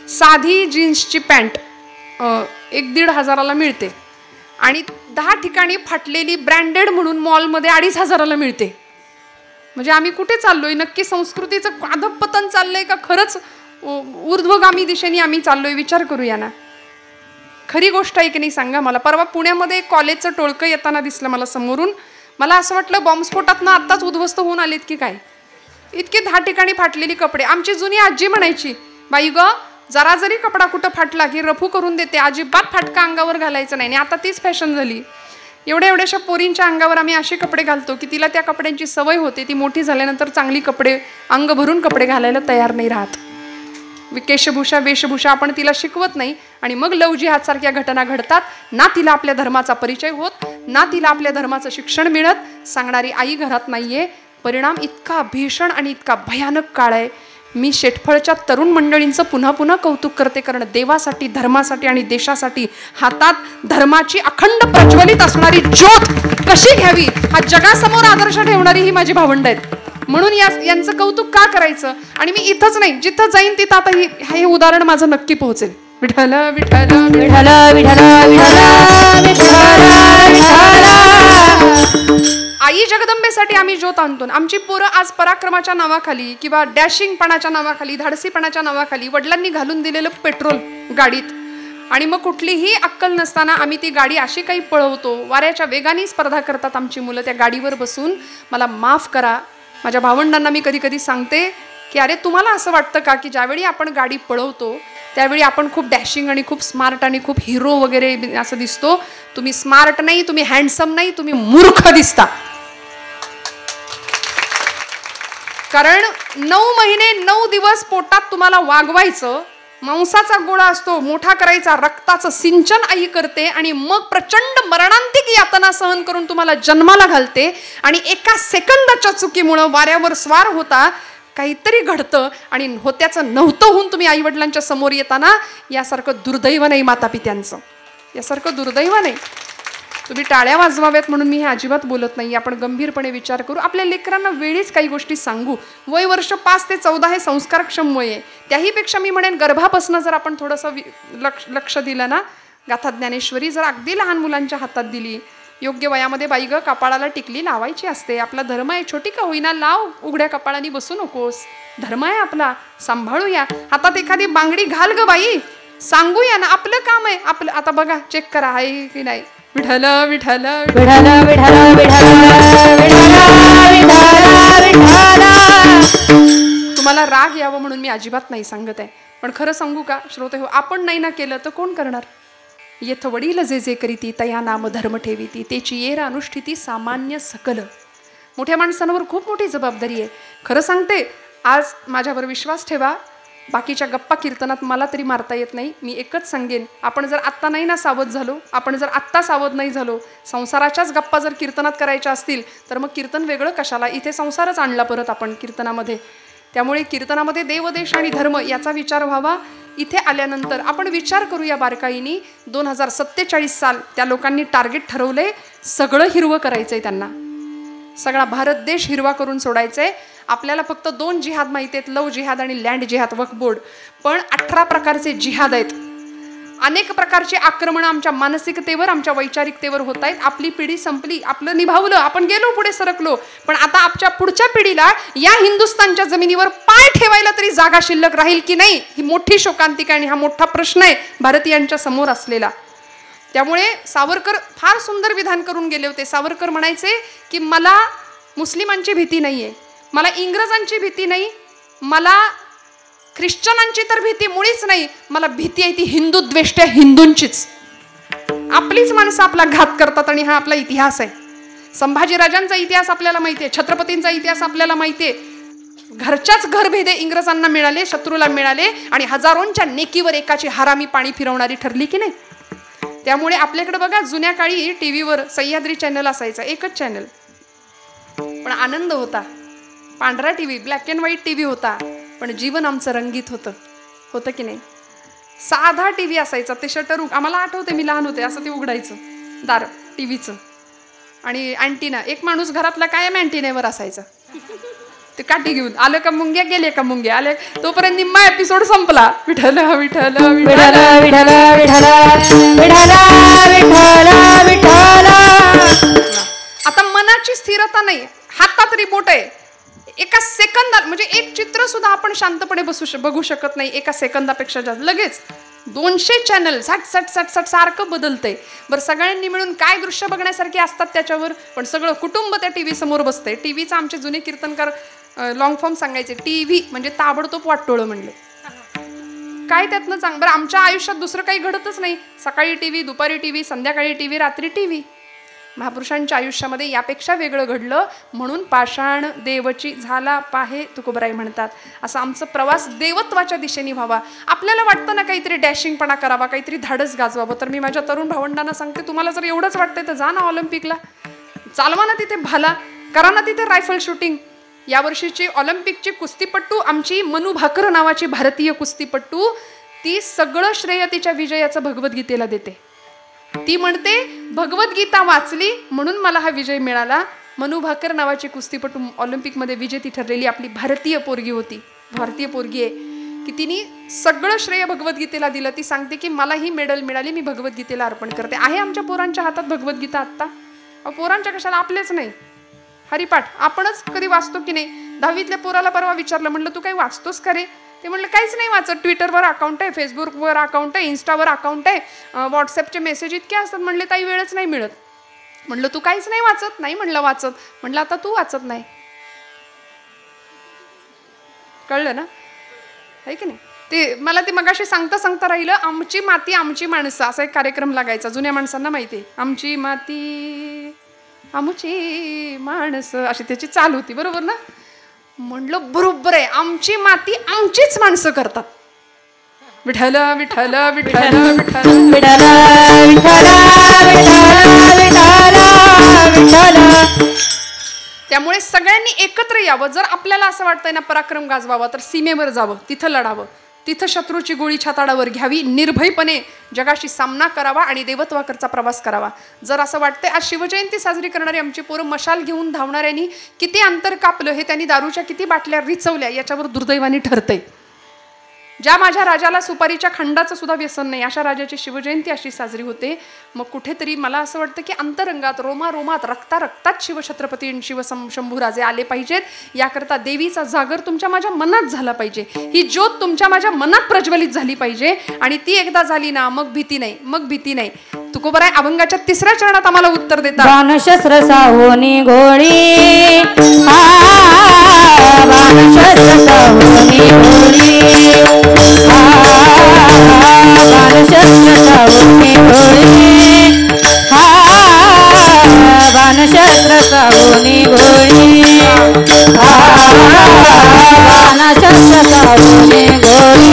साधी जीन्सची पॅन्ट 1-1.5 हजाराला मिळते, आणि 10 ठिकाणी फाटलेली ब्रँडेड म्हणून मॉलमध्ये 2,500ला मिळते. म्हणजे आम्ही कुठे चाललोय? नक्की संस्कृतीचं अधःपतन चाललंय का खरंच ऊर्ध्वगामी दिशेने आम्ही चाललोय? विचार करूया ना. खरी गोष्ट आहे की नाही सांगा मला. परवा पुण्यामध्ये एक कॉलेजचं टोळकं येताना दिसलं मला समोरून. मला असं वाटलं बॉम्बस्फोटातनं आत्ताच उद्ध्वस्त होऊन आलेत की काय. इतके 10 ठिकाणी फाटलेली कपडे. आमची जुनी आजी म्हणायची, बाई ग, जरा जरी कपडा कुठं फाटला की रफू करून देते, अजिबात फाटका अंगावर घालायचं नाही. आणि आता तीच फॅशन झाली. एवढ्याशा पोरींच्या अंगावर आम्ही असे कपडे घालतो की तिला त्या कपड्यांची सवय होते. ती मोठी झाल्यानंतर चांगली कपडे, अंग भरून कपडे घालायला तयार नाही राहत. केशभूषा वेशभूषा आपण तिला शिकवत नाही, आणि मग लव जिहाद सारख्या घटना घडतात. ना तिला आपल्या धर्माचा परिचय होत, ना तिला आपल्या धर्माचं शिक्षण मिळत. सांगणारी आई घरात नाहीये. परिणाम इतका भीषण आणि इतका भयानक काळ आहे. मी शेटफळच्या तरुण मंडळींचं पुन्हा पुन्हा कौतुक करते, कारण देवासाठी, धर्मासाठी आणि देशासाठी हातात धर्माची अखंड प्रज्वलित असणारी ज्योत कशी घ्यावी हा जगासमोर आदर्श ठेवणारी ही माझी भावंड आहेत. म्हणून यांचं कौतुक का करायचं? आणि मी इथंच नाही, जिथं जाईन तिथं आता हे उदाहरण माझं नक्की पोहोचेल. विठ्ठल विठ्ठल विठ्ठल विठ्ठल आई जगदंबेसाठी आम्ही ज्योत आणतो. आमची पोरं आज पराक्रमाच्या नावाखाली किंवा डॅशिंगपणाच्या नावाखाली, धाडसीपणाच्या नावाखाली वडिलांनी घालून दिलेलं पेट्रोल गाडीत, आणि मग कुठलीही अक्कल नसताना आम्ही ती गाडी अशी काही पळवतो. वाऱ्याच्या वेगाने स्पर्धा करतात आमची मुलं त्या गाडीवर बसून. मला माफ करा, माझ्या भावंडांना मी कधी कधी सांगते की अरे तुम्हाला असं वाटतं का की ज्यावेळी आपण गाडी पळवतो त्यावेळी आपण खूप डॅशिंग आणि खूप स्मार्ट आणि खूप हिरो वगैरे असं दिसतो? तुम्ही स्मार्ट नाही, तुम्ही हँडसम नाही, तुम्ही मूर्ख दिसता. कारण 9 महिने 9 दिवस पोटात तुम्हाला वागवायचं. मांसाचा गोळा असतो, मोठा करायचा, रक्ताचं सिंचन आई करते, आणि मग प्रचंड मरणांतिक यातना सहन करून तुम्हाला जन्माला घालते. आणि एका सेकंदाच्या चुकीमुळं वाऱ्यावर स्वार होता, काहीतरी घडतं, आणि होत्याचं नव्हतं होऊन तुम्ही आई वडिलांच्या समोर येताना. यासारखं दुर्दैव नाही माता पित्यांचं, यासारखं दुर्दैव नाही. तुम्ही टाळ्या वाजवाव्यात म्हणून मी हे अजिबात बोलत नाही. आपण गंभीरपणे विचार करू. आपल्या लेकरांना वेळीच काही गोष्टी सांगू. वय वर्ष 5 ते 14 हे संस्कारक्षम वय आहे. त्याहीपेक्षा मी म्हणेन गर्भापासून जर आपण थोडंसं लक्ष दिलं ना, गाथा ज्ञानेश्वरी जर अगदी लहान मुलांच्या हातात दिली, योग्य वयामध्ये बाई ग कपाळाला टिकली लावायची असते. आपला धर्म आहे, छोटी का होईना लाव, उघड्या कपाळाने बसू नकोस. धर्म आहे आपला, सांभाळूया. हातात एखादी बांगडी घाल ग बाई, सांगूया ना, आपलं काम आहे. आपलं आता बघा, चेक करा आहे की नाही. विठ्ठल विठ्ठल विठ्ठल विठ्ठल. तुम्हाला राग यावं म्हणून मी अजिबात नाही सांगत आहे, पण खरं सांगू का श्रोते हो, आपण नाही ना केलं तर कोण करणार? येथ वडील जे जे करीती तया नाम धर्म ठेवीती, तेची येर अनुष्ठिती सामान्य सकल. मोठ्या माणसांवर खूप मोठी जबाबदारी आहे. खरं सांगते, आज माझ्यावर विश्वास ठेवा, बाकीच्या गप्पा कीर्तनात मला तरी मारता येत नाही. मी एकच सांगेन, आपण जर आत्ता नाही ना सावध झालो, आपण जर आत्ता सावध नाही झालो, संसाराच्याच गप्पा जर कीर्तनात करायच्या असतील तर मग कीर्तन वेगळं कशाला, इथे संसारच आणला परत आपण कीर्तनामध्ये. त्यामुळे कीर्तनामध्ये देवदेश आणि धर्म याचा विचार व्हावा. इथे आल्यानंतर आपण विचार करूया बारकाईनी. 2047 साल त्या लोकांनी टार्गेट ठरवलंय, सगळं हिरवं करायचंय त्यांना, सगळा भारत देश हिरवा करून सोडायचंय. आपल्याला फक्त 2 जिहाद माहिती आहेत, लव जिहाद आणि लँड जिहाद, वक्फ बोर्ड. पण 18 प्रकारचे जिहाद आहेत. अनेक प्रकारची आक्रमणं आमच्या मानसिकतेवर, आमच्या वैचारिकतेवर होत आहेत. आपली पिढी संपली, आपलं निभावलं, आपण गेलो पुढे सरकलो. पण आता आमच्या पुढच्या पिढीला या हिंदुस्थानच्या जमिनीवर पाय ठेवायला तरी जागा शिल्लक राहील की नाही, ही मोठी शोकांतिका आणि हा मोठा प्रश्न आहे भारतीयांच्या समोर असलेला. त्यामुळे सावरकर फार सुंदर विधान करून गेले होते. सावरकर म्हणायचे की मला मुस्लिमांची भीती नाही आहे, मला इंग्रजांची भीती नाही, मला ख्रिश्चनांची तर भीती मुळीच नाही, मला भीती आहे ती हिंदू द्वेष्ट्या हिंदूंचीच. आपलीच माणसं आपला घात करतात आणि हा आपला इतिहास आहे. संभाजीराजांचा इतिहास आपल्याला माहिती आहे, छत्रपतींचा इतिहास आपल्याला माहिती आहे. घरच्याच घरभेदे इंग्रजांना मिळाले, शत्रूला मिळाले आणि हजारोंच्या नेकीवर एकाची हरामी पाणी फिरवणारी ठरली की नाही. त्यामुळे आपल्याकडे बघा, जुन्या काळी टीव्हीवर सह्याद्री चॅनल असायचा, एकच चॅनल, पण आनंद होता. पांढरा TV, black and white TV होता, पण जीवन आमचं रंगीत होतं की नाही. साधा टीव्ही असायचा, ते शटर आम्हाला आठवते, मी लहान होते, असं ते उघडायचं दार टीव्हीचं. आणि अँटिना, एक माणूस घरातला कायम अँटिनेवर असायचा, ते काठी घेऊन. आलं का मुंग्या, गेले का मुंग्या, आले तोपर्यंत निम्मा एपिसोड संपला. विठ्ठल विठ्ठल विठ्ठल विठ्ठल विठ्ठल विठ्ठल विठ्ठल. आता मनाची स्थिरता नाही, हातात रिमोट आहे. एका सेकंदात, म्हणजे एक चित्र सुद्धा आपण शांतपणे बघू शकत नाही एका सेकंदापेक्षा जास्त. लगेच 200 चॅनल सट सारखं बदलतंय. बरं, सगळ्यांनी मिळून काय दृश्य बघण्यासारखे असतात त्याच्यावर, पण सगळं कुटुंब त्या टीव्ही समोर बसतंय. टीव्हीचा आमचे जुने कीर्तनकार लॉंग फॉर्म सांगायचे, टीव्ही म्हणजे ताबडतोब वाटोळं म्हणले. काय त्यातनं चांग. बरं, आमच्या आयुष्यात दुसरं काही घडतच नाही. सकाळी टीव्ही, दुपारी टीव्ही, संध्याकाळी टीव्ही, रात्री टीव्ही. महापुरुषांच्या आयुष्यामध्ये यापेक्षा वेगळं घडलं, म्हणून पाषाण देवची झाला पाहे तुकोबराई म्हणतात. असं आमचं प्रवास देवत्वाच्या दिशेने व्हावा. आपल्याला वाटतं ना काहीतरी डॅशिंगपणा करावा, काहीतरी धाडस गाजवावं, तर मी माझ्या तरुण भावंडांना सांगते, तुम्हाला जर एवढंच वाटतंय तर जा ना ऑलिम्पिकला, चालवा ना तिथे भाला, करा ना तिथे रायफल शूटिंग. यावर्षीची ऑलिम्पिकची कुस्तीपट्टू आमची मनू भाकर नावाची भारतीय कुस्तीपट्टू, ती सगळं श्रेय तिच्या विजयाचं भगवद्गीतेला देते. ती म्हणते भगवद्गीता वाचली म्हणून मला हा विजय मिळाला. मनू भाकर नावाची कुस्तीपटू ऑलिम्पिकमध्ये विजेती ठरलेली आपली भारतीय पोरगी होती, भारतीय पोरगी आहे की तिने सगळं श्रेय भगवद्गीतेला दिलं. ती सांगते की मला ही मेडल मिळाली, मी भगवद्गीतेला अर्पण करते. आहे आमच्या पोरांच्या हातात भगवद्गीता आत्ता? पोरांच्या कशाला, आपलेच नाही. हरिपाठ आपणच कधी वाचतो की नाही? 10वीतल्या पोराला परवा विचारलं, म्हणलं तू काही वाचतोस का रे? ते म्हणलं काहीच नाही वाचत. ट्विटरवर अकाउंट आहे, फेसबुकवर अकाउंट आहे, इंस्टावर अकाउंट आहे, व्हॉट्सअपचे मेसेज इतके असतात. म्हणले ताई वेळच नाही मिळत. म्हणलं तू काहीच नाही वाचत? नाही म्हणलं वाचत. म्हणलं आता तू वाचत नाही, कळलं ना, आहे की नाही? ते मला ते मगाशी सांगता सांगता राहिलं. आमची माती आमची माणसं असा एक कार्यक्रम लागायचा, जुन्या माणसांना माहिती आहे. आमची माती आमची माणसं अशी त्याची चालू होती, बरोबर ना? म्हणलं बरोबर आहे, आमची माती आमचीच माणसं करतात. विठ्ठल विठ्ठल विठ्ठल विठ्ठल विठ्ठल विठ्ठल. त्यामुळे सगळ्यांनी एकत्र यावं. जर आपल्याला असं वाटतंय ना पराक्रम गाजवावा, तर सीमेवर जावं, तिथं लढावं, तिथं शत्रूची गोळी छाताडावर घ्यावी, निर्भयपणे जगाशी सामना करावा आणि देवत्वाकरचा प्रवास करावा. जर असं वाटतंय, आज शिवजयंती साजरी करणारी आमची पोरं मशाल घेऊन धावणाऱ्यांनी किती अंतर कापलं, हे त्यांनी दारूच्या किती बाटल्या रिचवल्या याच्यावर दुर्दैवाने ठरतंय. ज्या माझ्या राजाला सुपारीच्या खंडाचं सुद्धा व्यसन नाही, अशा राजाची शिवजयंती अशी साजरी होते. मग कुठेतरी मला असं वाटतं की अंतरंगात, रोमारोमात, रक्तात शिवछत्रपती शंभूराजे आले पाहिजेत. याकरता देवीचा जागर तुमच्या माझ्या मनात झाला पाहिजे, ही ज्योत तुमच्या माझ्या मनात प्रज्वलित झाली पाहिजे. आणि ती एकदा झाली ना, मग भीती नाही, मग भीती नाही. तुकोबराय अभंगाच्या 3ऱ्या चरणात आम्हाला उत्तर देतात. बाणशस्त्र साहोनी घोडी, बाणशस्त्र साहोनी घोडी, बाणशस्त्र साहोनी घोडी, बाणशस्त्र साहोनी घोडी, बाणशस्त्र साहोनी घोडी.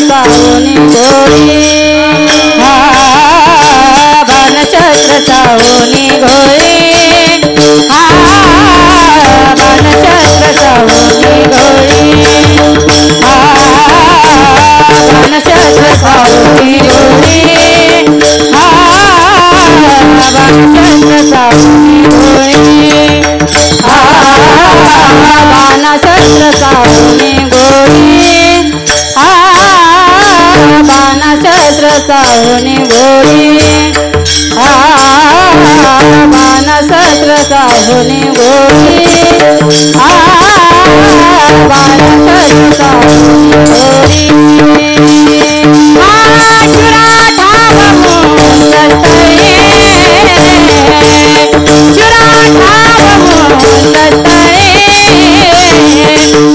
सावनी गोळी हा बाणशस्त्र सावनी गोळी हा बाणशस्त्र सावनी गोळी हा बाणशस्त्र सावनी गोळी हा बाणशस्त्र सावनी गोळी हा बाणशस्त्र सावनी गोळी हा बाणशस्त्र सावनी गोळी हा बाणशस्त्र सावनी गोळी हा बाणशस्त्र सावनी गोळी हा शुरा ठाव मुंदस्तळे शुरा ठाव मुंदस्तळे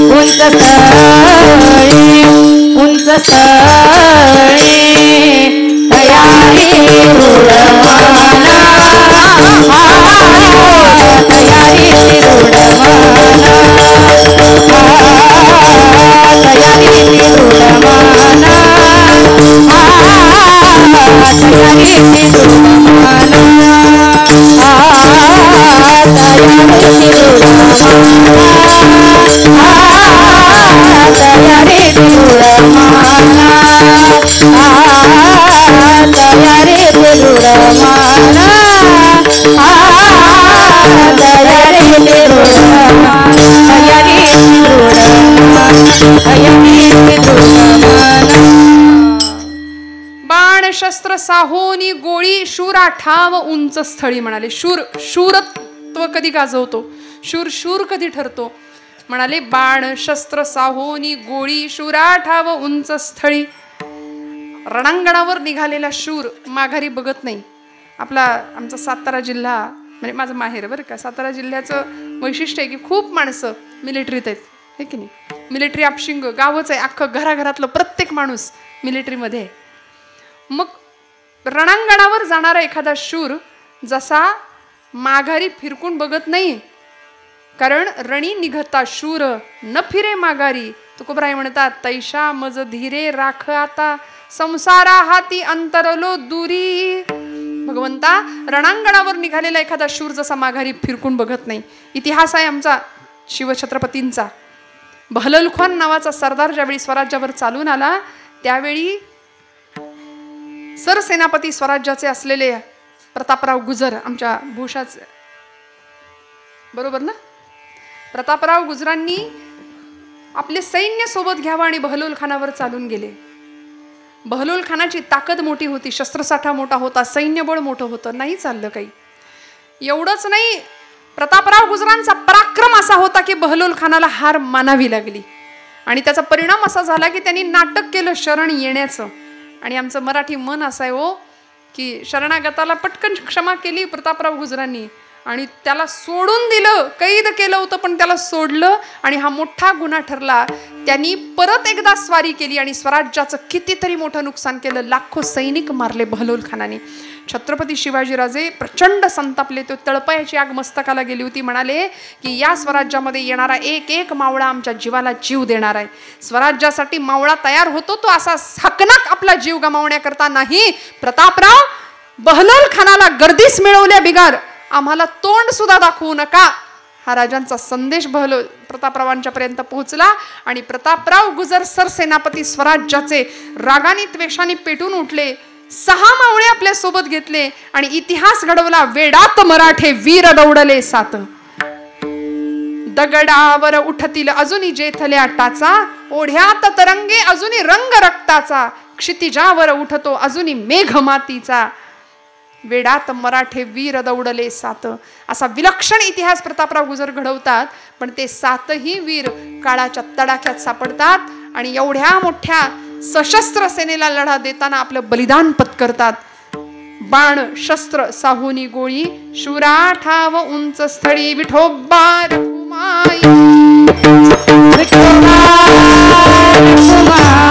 उंच स्थळी उंच स्थळी तयारी रूढमाना तयारी रूढमाना तयारी रूढमाना तयारी रूढमाना तयारी तयारी रूढमाना तयारी रूढमाना तयारी रूढमाना तयारी रूढमाना बाण शस्त्र साहोनी गोळी शूरा ठाव उंच स्थळी म्हणाले. शूर शूरत्व कधी गाजवतो, शूर शूर कधी ठरतो म्हणाले. बाण शस्त्र साहोनी गोळी शूरा ठाव उंच स्थळी. रणांगणावर निघालेला शूर माघारी बघत नाही. आमचा सातारा जिल्हा म्हणजे माझं माहेर बरं का. सातारा जिल्ह्याचं वैशिष्ट्य आहे की खूप माणसं मिलिटरीत आहेत, हे की नाही. मिलिटरी आपशिंग गावच आहे अख्खं. घराघरातलं प्रत्येक माणूस मिलिटरीमध्ये आहे. मग रणांगणावर जाणारा एखादा शूर जसा माघारी फिरकून बघत नाही, कारण रणी निघता शूर न फिरे माघारी. तुकोबराय म्हणतात तैशा मज धीरे राख आता संसारा हाती अंतरलो दुरी. भगवंता रणांगणावर निघालेला एखादा शूर जसा माघारी फिरकून बघत नाही. इतिहास आहे आमचा शिवछत्रपतींचा. बहलोल खान नावाचा सरदार ज्यावेळी स्वराज्यावर चालून आला त्यावेळी सरसेनापती स्वराज्याचे असलेले प्रतापराव गुजर, आमच्या भूषाचे बरोबर ना, प्रतापराव गुजरांनी आपले सैन्य सोबत घ्यावं आणि बहलोल खानावर चालून गेले. बहलोल खानाची ताकद मोठी होती, शस्त्रसाठा मोठा होता, सैन्यबळ मोठं होतं, नाही चाललं काही. एवढंच नाही, प्रतापराव गुजरांचा पराक्रम असा होता की बहलोल खानाला हार मानावी लागली. आणि त्याचा परिणाम असा झाला की त्यांनी नाटक केलं शरण येण्याचं. आणि आमचं मराठी मन असं आहे हो की शरणागताला पटकन क्षमा केली प्रतापराव गुजरांनी आणि त्याला सोडून दिलं. कैद केलं होतं पण त्याला सोडलं आणि हा मोठा गुन्हा ठरला. त्यांनी परत एकदा स्वारी केली आणि स्वराज्याचं कितीतरी मोठं नुकसान केलं. लाखो सैनिक मारले बहलोल खानाने. छत्रपती शिवाजीराजे प्रचंड संतापले. तो तळपायाची आग मस्तकाला गेली होती. म्हणाले की या स्वराज्यामध्ये येणारा एक एक मावळा आमच्या जीवाला जीव देणार आहे. स्वराज्यासाठी मावळा तयार होतो तो असा हकनाक आपला जीव गमावण्याकरता नाही. प्रतापराव बहलोल खानाला गर्दीस मिळवल्या बिगार आम्हाला तोंड सुद्धा दाखवू नका. हा राजांचा संदेश प्रतापरावांच्या पर्यंत पोहोचला आणि प्रतापराव गुजर सरसेनापती स्वराज्याचे रागाने त्वेषाने पेटून उठले. 6 मावळे आपल्या सोबत घेतले आणि इतिहास घडवला. वेडात मराठे वीर दौडले 7. दगडावर उठतील अजूनी जेथल्या टाचा, ओढ्यात तरंगे अजूनी रंग रक्ताचा, क्षितिजावर उठतो अजूनी मेघ मातीचा, वेडात मराठे वीर दौडले 7. असा विलक्षण इतिहास प्रतापराव गुजर घडवतात. पण ते 7ही वीर काळाच्या तडाख्यात सापडतात आणि एवढ्या मोठ्या सशस्त्र सेनेला लढा देताना आपलं बलिदान पत्करतात. बाण शस्त्र साहुनी गोळी शूरा ठाव उंच स्थळी, विठोबा रखुमाई विठोबा रखुमाई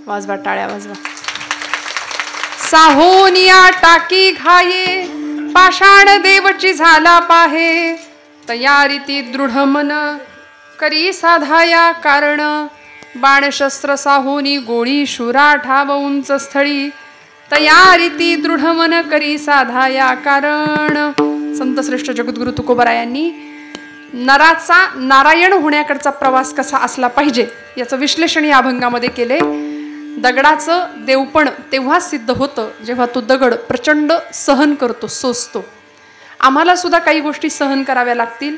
वाजवा टाळ्या वाजवा. साहोनिया टाकी घाये पाषाण देवची झाला पाहे तयारी ती दृढ मन करी साधाया कारण बाणशस्त्र साहोनी गोळी शुरा ठाव उंच स्थळी तयारी ती दृढ मन करी साधाया कारण. संतश्रेष्ठ जगद्गुरु तुकोबरायांनी नराचा नारायण होण्याकडचा प्रवास कसा असला पाहिजे याचं विश्लेषण या अभंगामध्ये केले. दगडाचं देवपण तेव्हा सिद्ध होतं जेव्हा तो दगड प्रचंड सहन करतो, सोसतो. आम्हाला सुद्धा काही गोष्टी सहन कराव्या लागतील.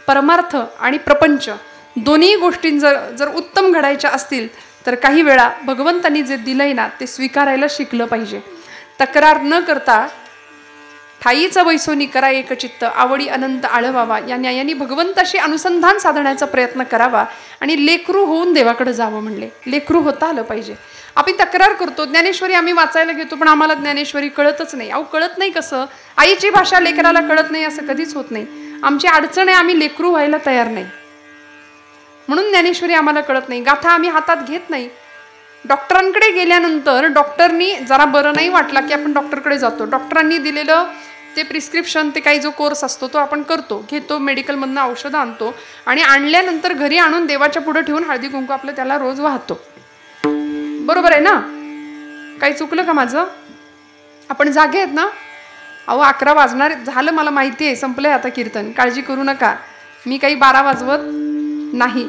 परमार्थ आणि प्रपंच दोन्ही गोष्टी जर उत्तम घडायच्या असतील तर काही वेळा भगवंतांनी जे दिलंय ना ते स्वीकारायला शिकलं पाहिजे. तक्रार न करता ठाईचं वैसोनी करा एकचित्त आवडी अनंत आळवावा या न्यायाने भगवंताशी अनुसंधान साधण्याचा प्रयत्न करावा आणि लेकरू होऊन देवाकडे जावं म्हणले. लेकरू होता आलं पाहिजे. आपण तक्रार करतो, ज्ञानेश्वरी आम्ही वाचायला घेतो पण आम्हाला ज्ञानेश्वरी कळतच नाही. अहो कळत नाही कसं? आईची भाषा लेकराला कळत नाही असं कधीच होत नाही. आमची अडचण आहे, आम्ही लेकरू व्हायला तयार नाही म्हणून ज्ञानेश्वरी आम्हाला कळत नाही. गाथा आम्ही हातात घेत नाही. डॉक्टरांकडे गेल्यानंतर डॉक्टरनी जरा बरं नाही वाटला की आपण डॉक्टरकडे जातो. डॉक्टरांनी दिलेलं ते प्रिस्क्रिप्शन, ते काही जो कोर्स असतो तो आपण करतो, घेतो, मेडिकलमधनं औषधं आणतो आणि आणल्यानंतर घरी आणून देवाच्या पुढे ठेवून हळदी कुंकू आपलं त्याला रोज वाहतो. बरोबर आहे ना? काही चुकलं का माझं? आपण जागे आहेत ना? अहो 11 वाजणार झालं, मला माहिती आहे, संपलंय आता कीर्तन, काळजी करू नका. मी काही 12 वाजवत नाही.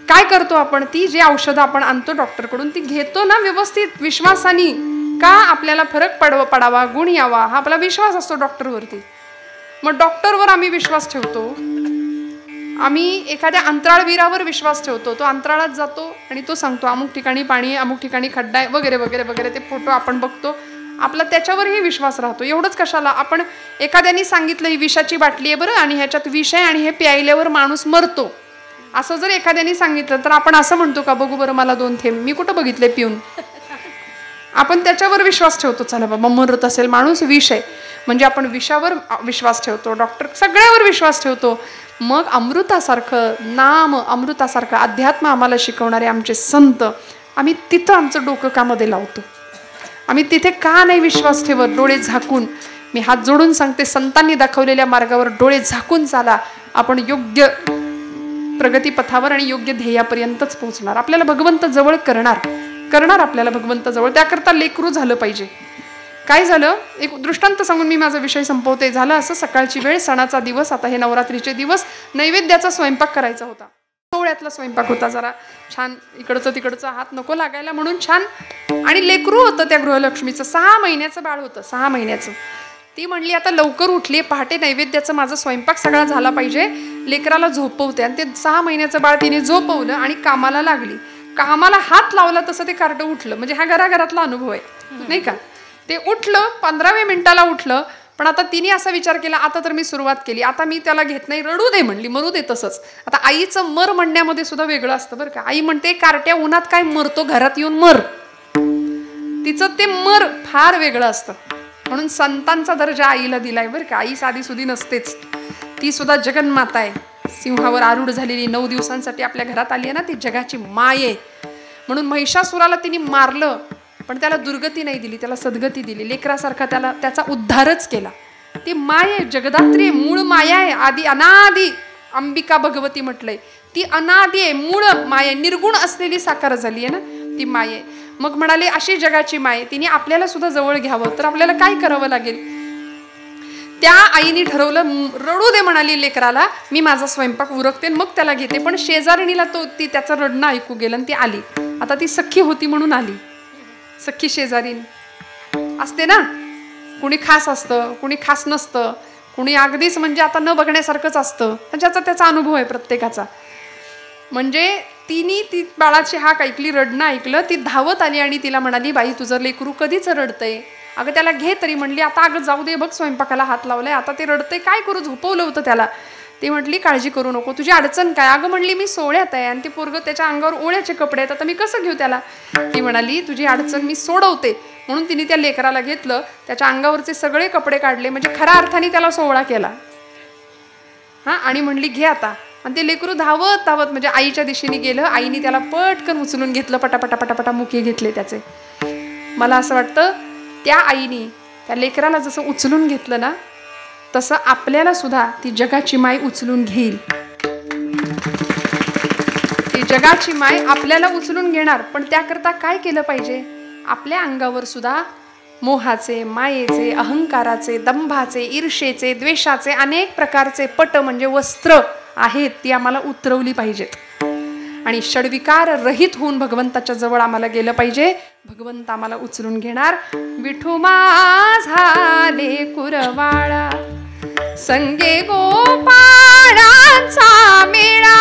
काय करतो आपण? ती जी औषधं आपण आणतो डॉक्टरकडून ती घेतो ना व्यवस्थित विश्वासाने. का? आपल्याला फरक पडावा, गुण यावा, हा आपला विश्वास असतो डॉक्टरवरती. मग डॉक्टरवर आम्ही विश्वास ठेवतो. आम्ही एखाद्या अंतराळवीरावर विश्वास ठेवतो. तो अंतराळात जातो आणि तो सांगतो अमुक ठिकाणी पाणी आहे, अमुक ठिकाणी खड्डा आहे, वगैरे वगैरे वगैरे. ते फोटो आपण बघतो, आपला त्याच्यावरही विश्वास राहतो. एवढंच कशाला? आपण एखाद्याने सांगितलं ही विषाची बाटली आहे बरं आणि ह्याच्यात विष आहे आणि हे प्यायल्यावर माणूस मरतो, असं जर एखाद्याने सांगितलं तर आपण असं म्हणतो का बघू बरं मला 2 थेंब, मी कुठं बघितले पिऊन? आपण त्याच्यावर विश्वास ठेवतो. चला बाबा मरत असेल माणूस, विष आहे म्हणजे आपण विषावर विश्वास ठेवतो, डॉक्टर सगळ्यावर विश्वास ठेवतो. मग अमृतासारखं नाम, अमृतासारखं अध्यात्म आम्हाला शिकवणारे आमचे संत, आम्ही तिथं आमचं डोकं कामध्ये लावतो. आम्ही तिथे का नाही विश्वास ठेवत? डोळे झाकून, मी हात जोडून सांगते, संतांनी दाखवलेल्या मार्गावर डोळे झाकून चाला. आपण योग्य प्रगतीपथावर आणि योग्य ध्येयापर्यंतच पोहोचणार. आपल्याला भगवंत जवळ करणार आपल्याला भगवंत जवळ. त्याकरता लेकरू झालं पाहिजे. काय झालं? एक दृष्टांत सांगून मी माझा विषय संपवते. झालं असं, सकाळची वेळ, सणाचा दिवस, आता हे नवरात्रीचे दिवस, नैवेद्याचा स्वयंपाक करायचा होता. सोहळ्यातला स्वयंपाक होता, जरा छान इकडचं तिकडचं हात नको लागायला म्हणून छान. आणि लेकरू होतं त्या गृहलक्ष्मीचं, 6 महिन्याचं बाळ होतं, 6 महिन्याचं. ती म्हणली आता लवकर उठली, पहाटे नैवेद्याचं माझा स्वयंपाक सगळा झाला पाहिजे, लेकराला झोपवते. आणि ते 6 महिन्याचं बाळ तिने झोपवलं आणि कामाला लागली. कामाला हात लावला तसं ते कार्ट उठलं. म्हणजे हा घराघरातला अनुभव आहे नाही का? ते उठलं, 15व्या मिनिटाला उठलं. पण आता तिने असा विचार केला, आता तर मी सुरुवात केली, आता मी त्याला घेत नाही, रडू दे म्हणली, मरू दे तसंच. आता आईचं मर म्हणण्यामध्ये सुद्धा वेगळं असतं बरं का. आई म्हणते कार्ट्या उन्हात काय मरतो, घरात येऊन मर. तिचं ते मर फार वेगळं असतं. म्हणून संतांचा दर्जा आईला दिलाय बरं का. आई साधी सुधी नसतेच, ती सुद्धा जगन्माता आहे. सिंहावर आरूढ झालेली 9 दिवसांसाठी आपल्या घरात आली आहे ना, ती जगाची माय आहे. म्हणून महिषासुराला तिने मारलं पण त्याला दुर्गती नाही दिली, त्याला सद्गती दिली. लेकरासारखा त्याचा उद्धारच केला. ती माय आहे, जगदात्री, मूळ माया आहे, आदी अनादी अंबिका भगवती म्हटलंय. ती अनादी आहे, मूळ माया, निर्गुण असलेली साकार झाली आहे ना ती माय आहे. मग म्हणाले अशी जगाची माय, तिने आपल्याला सुद्धा जवळ घ्यावं, तर आपल्याला काय करावं लागेल? त्या आईने ठरवलं, रडू दे म्हणाली लेकराला, मी माझा स्वयंपाक उरकते मग त्याला घेते. पण शेजारणीला ती त्याचं रडणं ऐकू गेलं आणि ती आली. आता ती सख्खी होती म्हणून आली. सख्खी शेजारी असते ना, कुणी खास असतं, कुणी खास नसतं, कुणी अगदीच म्हणजे आता न बघण्यासारखंच असतं. ज्याचा त्याचा अनुभव आहे प्रत्येकाचा. म्हणजे तिने ती बाळाची हाक ऐकली, रडणं ऐकलं, ती धावत आली आणि तिला म्हणाली, बाई तुझं लेकरू कधीच रडतंय, अगं त्याला घे तरी. म्हणली आता अगं जाऊ दे, बघ स्वयंपाकाला हात लावलाय, आता ते रडतंय, काय करू, झोपवलं होतं त्याला. ती म्हटली काळजी करू नको, तुझी अडचण काय? अगं म्हणली मी सोहळ्यात आहे आणि ते पोरगं त्याच्या अंगावर ओळ्याचे कपडे आहेत, आता मी कसं घेऊ त्याला? ती म्हणाली तुझी अडचण मी सोडवते. म्हणून तिने त्या लेकराला घेतलं, त्याच्या अंगावरचे सगळे कपडे काढले, म्हणजे खऱ्या अर्थाने त्याला सोहळा केला. आणि म्हणली घे आता. आणि ते लेकरू धावत धावत म्हणजे आईच्या दिशेने गेलं. आईने त्याला पटकन उचलून घेतलं, पटापटा पटापटा मुके घेतले त्याचे. मला असं वाटतं त्या आईने त्या लेकराला जसं उचलून घेतलं ना, तसं आपल्याला सुद्धा ती जगाची माय उचलून घेईल. ती जगाची माय आपल्याला उचलून घेणार. पण त्याकरता काय केलं पाहिजे? आपल्या अंगावर सुद्धा मोहाचे, मायेचे, अहंकाराचे, दंभाचे, ईर्षेचे, द्वेषाचे अनेक प्रकारचे पट म्हणजे वस्त्र आहेत, ती आम्हाला उतरवली पाहिजेत. आणि षड्विकार रहित होऊन भगवंताच्या जवळ आम्हाला गेलं पाहिजे. भगवंत आम्हाला उचलून घेणार. विठू माझा लेकुरवाळा संगे गोपाळाचा मेळा.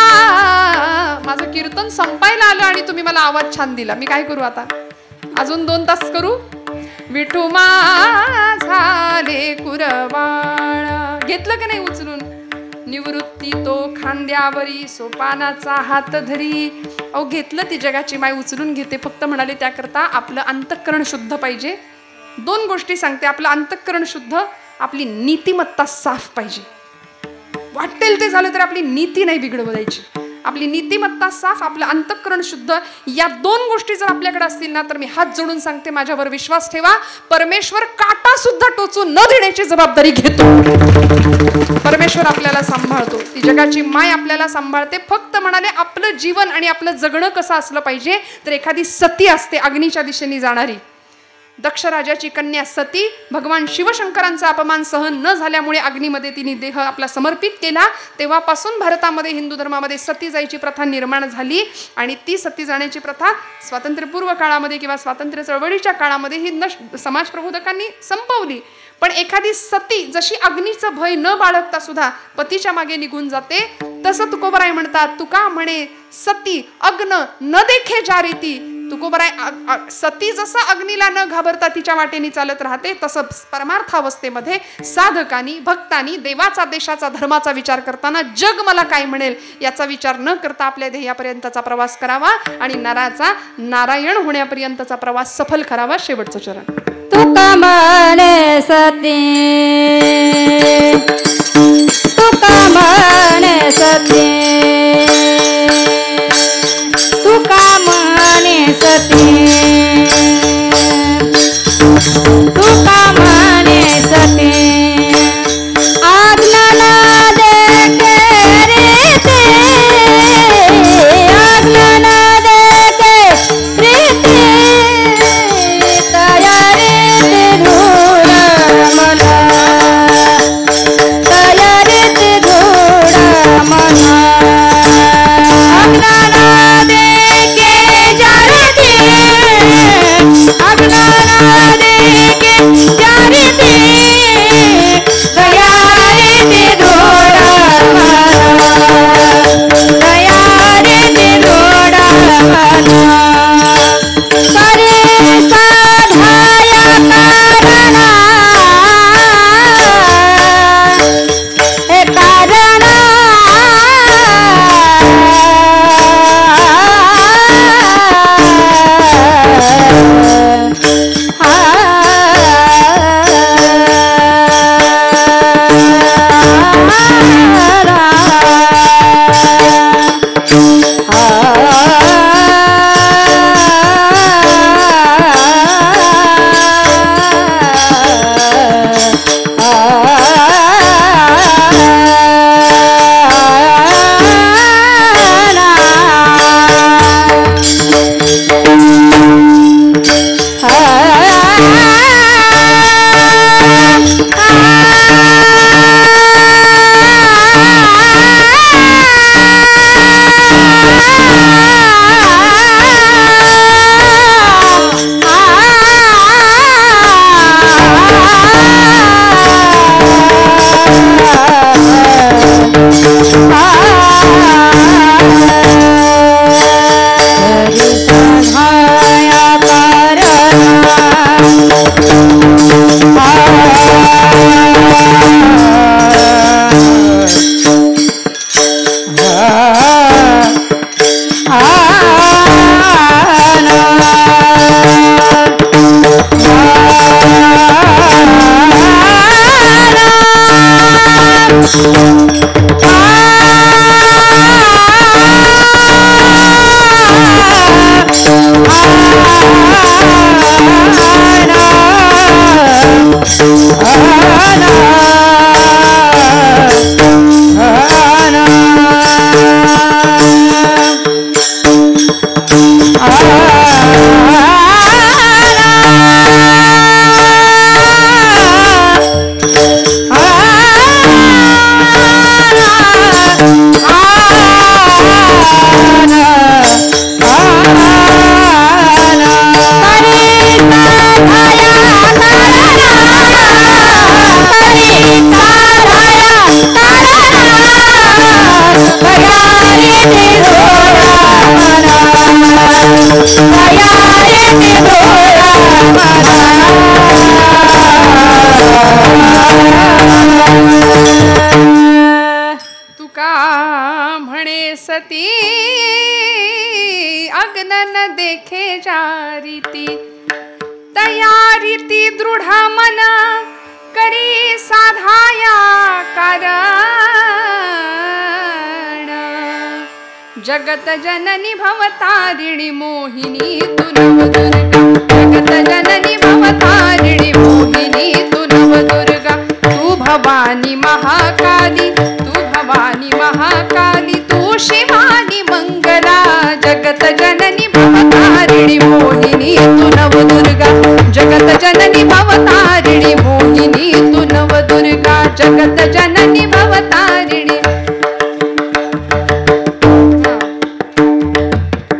माझं कीर्तन संपायला आलं आणि तुम्ही मला आवाज छान दिला. मी काय करू आता? अजून 2 तास करू? विठू माझा लेकुरवाळा. घेतलं की नाही उचलून? निवृत्ती तो खांद्यावरी सोपानाचा हात धरी. अहो घेतलं, ती जगाची माय उचलून घेते. फक्त म्हणाले त्याकरता आपलं अंतःकरण शुद्ध पाहिजे. 2 गोष्टी सांगते. आपलं अंतःकरण शुद्ध, आपली नीतिमत्ता साफ पाहिजे. वाटेल ते झालं तर आपली नीती नाही बिघडवायची. आपली नीतिमत्ता साफ, आपलं अंतःकरण शुद्ध, या 2 गोष्टी जर आपल्याकडे असतील ना, तर मी हात जोडून सांगते, माझ्यावर विश्वास ठेवा, परमेश्वर काटा सुद्धा टोचून न देण्याची जबाबदारी घेतो. परमेश्वर आपल्याला सांभाळतो. ती जगाची माय आपल्याला सांभाळते. फक्त म्हणाले आपलं जीवन आणि आपलं जगणं कसं असलं पाहिजे, तर एखादी सती असते अग्नीच्या दिशेने जाणारी. दक्ष राजाची कन्या सती भगवान शिवशंकरांचा अपमान सहन न झाल्यामुळे अग्नीमध्ये तिने देह आपला समर्पित केला. तेव्हापासून भारतामध्ये हिंदू धर्मामध्ये सती जायची प्रथा निर्माण झाली. आणि ती सती जाण्याची प्रथा स्वातंत्र्यपूर्व काळामध्ये किंवा स्वातंत्र्य चळवळीच्या काळामध्ये ही समाज प्रबोधकांनी संपवली. पण एखादी सती जशी अग्नीचं भय न बाळगता सुद्धा पतीच्या मागे निघून जाते, तसं तुकोबराय म्हणतात, तुका म्हणे सती अग्न न देखे जारीती. तुकोबराय सती जसं अग्नीला न घाबरता तिच्या वाटेने चालत राहते, तसं परमार्थावस्थेमध्ये साधकांनी, भक्तांनी देवाचा, देशाचा, धर्माचा विचार करताना जग मला काय म्हणेल याचा विचार न करता आपल्या ध्येयापर्यंतचा प्रवास करावा आणि नराचा नारायण होण्यापर्यंतचा प्रवास सफल करावा. शेवटचं चरण. तुका म्हणे सती, तुका म्हणे सती, तुका म्हणे सती, तुका म्हणे सती. आज्ञा न देखे रे ते, आज्ञा न देखे रे ते, तयारी ते धूळ मला, तयारी ते धूळ मला. आज्ञा न देखे जारती, आज्ञा न देखे जारती, तयारी ते धूळ मला, तयारी ते धूळ मला. करे साधाया कारणा, हे कारण तुका म्हणे सती अग्नन देखे जारीती तयारीती दृढ मन करी साधाया कारण जगत जननी भवतारिणी मोहिनी तू नवदुर्गा जगत जननी भवतारिणी मोहिनी तू नवदुर्गा तू भवानी महाकाली तू शिवानी मंगला जगत जननी भवतारिणी मोहिनी तू नवदुर्गा जगत जननी भवतारिणी मोहिनी तू नवदुर्गा जगत जननी भवतारिणी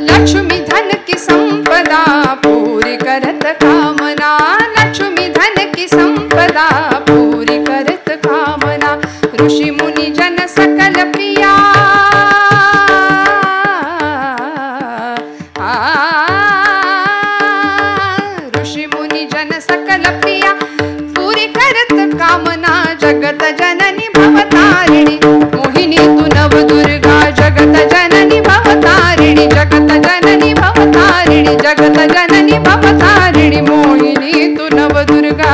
लक्ष्मी धन की संपदा पूरी करत कामना लक्ष्मी धन की संपदा पूरी करत कामना ऋषि मुनि जन सकल प्रिया ऋषि मुनि जन सकल प्रिया पूरी करत कामना जगत जननी भवतारिणी मोहिनी तू नवदुर्गा जगत जननी भवतारिणी जगत जननी भवतारिणी जगत जननी भवतारिणी मोहिनी तू नवदुर्गा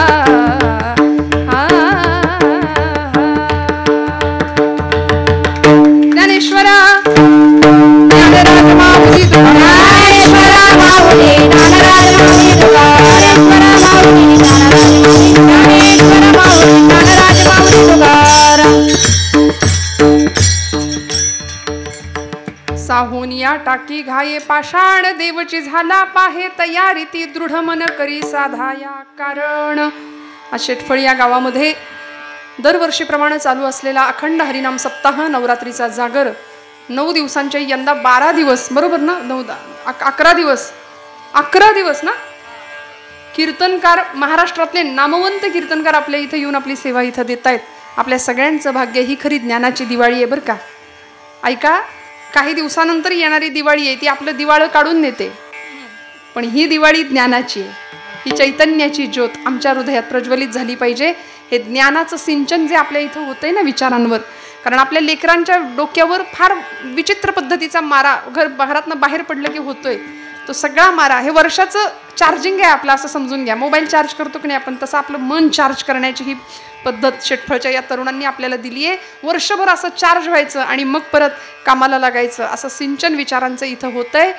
ज्ञानेश्वरा ज्ञानराज माऊली ज्ञानेश्वरा माऊली ज्ञानराज माऊली ज्ञानेश्वरा माऊली ज्ञानेश्वरा माऊली ज्ञानराज माऊली तुकाराम साहुनिया टाकी घाये पाषाण देवची झाला पाहे तयारी ती दृढ मन करी साधाया कारण शेटफळ या गावामध्ये दरवर्षीप्रमाणे चालू असलेला अखंड हरिनाम सप्ताह नवरात्रीचा जागर 9 दिवसांच्या यंदा 12 दिवस बरोबर ना 11 दिवस ना कीर्तनकार महाराष्ट्रातले नामवंत कीर्तनकार आपल्या इथे येऊन आपली सेवा इथं देत आहेत. आपल्या सगळ्यांचं भाग्य ही खरी ज्ञानाची दिवाळी आहे बरं का. ऐका काही दिवसानंतर येणारी दिवाळी आहे ती आपलं दिवाळं काढून नेते पण ही दिवाळी ज्ञानाची आहे. ही चैतन्याची ज्योत आमच्या हृदयात प्रज्वलित झाली पाहिजे. हे ज्ञानाचं सिंचन जे आपल्या इथं होतंय ना विचारांवर कारण आपल्या लेकरांच्या डोक्यावर फार विचित्र पद्धतीचा मारा घरातनं बाहेर पडलं की होतोय तो सगळा मारा हे वर्षाचं चार्जिंग आहे आपलं असं समजून घ्या. मोबाईल चार्ज करतो की नाही आपण तसं आपलं मन चार्ज करण्याची ही पद्धत शेटफळच्या या तरुणांनी आपल्याला दिली आहे. वर्षभर असं चार्ज व्हायचं आणि मग परत कामाला लागायचं असं सिंचन विचारांचं इथं होतंय.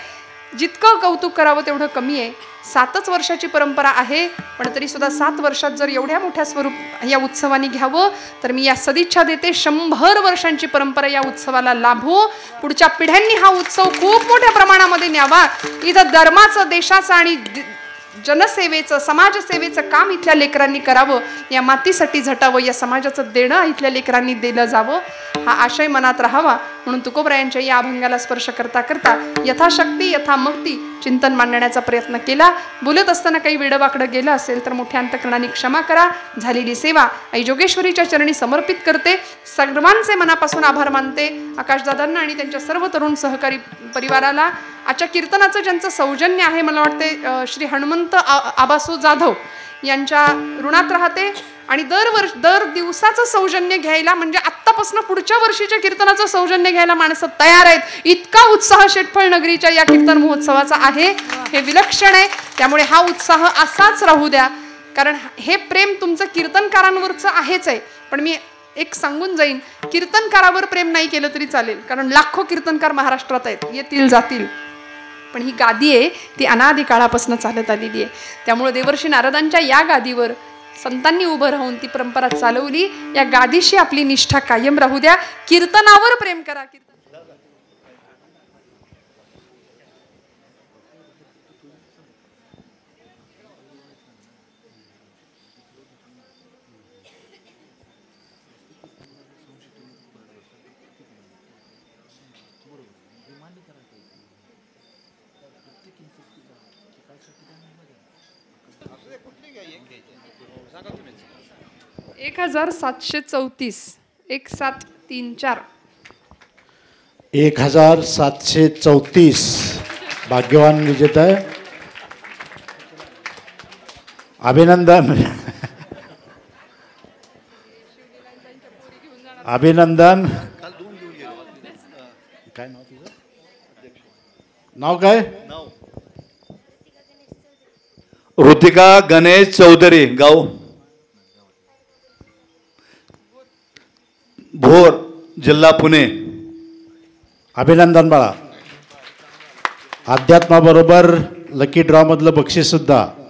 जितकं कौतुक करावं तेवढं कमी आहे. 7च वर्षाची परंपरा आहे पण तरी सुद्धा 7 वर्षात जर एवढ्या मोठ्या स्वरूप या उत्सवाने घ्यावं तर मी या सदिच्छा देते. 100 वर्षांची परंपरा या उत्सवाला लाभो. पुढच्या पिढ्यांनी हा उत्सव खूप मोठ्या प्रमाणामध्ये न्यावा. इथं धर्माचं देशाचं आणि जनसेवेचं समाजसेवेचं काम इथल्या लेकरांनी करावं. या मातीसाठी झटावं. या समाजाचं देणं इथल्या लेकरांनी दिलं जावं हा आशय मनात राहावा म्हणून तुकोबरायांच्या या अभंगाला स्पर्श करता करता यथाशक्ती यथामक्ती चिंतन मांडण्याचा प्रयत्न केला. बोलत असताना काही वेडवाकडं गेलं असेल तर मोठ्या अंतकरणाने क्षमा करा. झालेली सेवा आई जोगेश्वरीच्या चरणी समर्पित करते. सर्वांचे मनापासून आभार मानते. आकाशदादांना आणि त्यांच्या सर्व तरुण सहकारी परिवाराला आजच्या कीर्तनाचं ज्यांचं सौजन्य आहे मला वाटते श्री हनुमंत आबासू जाधव यांच्या ऋणात राहते. आणि दर दिवसाचं सौजन्य घ्यायला म्हणजे आत्तापासून पुढच्या वर्षीच्या कीर्तनाचं सौजन्य घ्यायला माणसं तयार आहेत. इतका उत्साह शेटफळ नगरीच्या या कीर्तन महोत्सवाचा आहे. हे विलक्षण आहे. त्यामुळे हा उत्साह असाच राहू द्या कारण हे प्रेम तुमचं कीर्तनकारांवरचं आहेच आहे. पण मी एक सांगून जाईन कीर्तनकारावर प्रेम नाही केलं तरी चालेल कारण लाखो कीर्तनकार महाराष्ट्रात आहेत येतील जातील पण ही गादी आहे ती अनादी काळापासून चालत आलेली आहे. त्यामुळे देवर्षी नारदांच्या या गादीवर संतांनी उभं राहून ती परंपरा चालवली. या गादीशी आपली निष्ठा कायम राहू द्या. कीर्तनावर प्रेम करा. 1734 1734 1734 भाग्यवान विजेता आहे. अभिनंदन. अभिनंदन. काय नाव तुझं? नाव काय? ऋतिका गणेश चौधरी, गाव भोर, जिल्हा पुणे. अभिनंदन बाळा. अध्यात्माबरोबर लकी ड्रॉ मधलं बक्षीस सुद्धा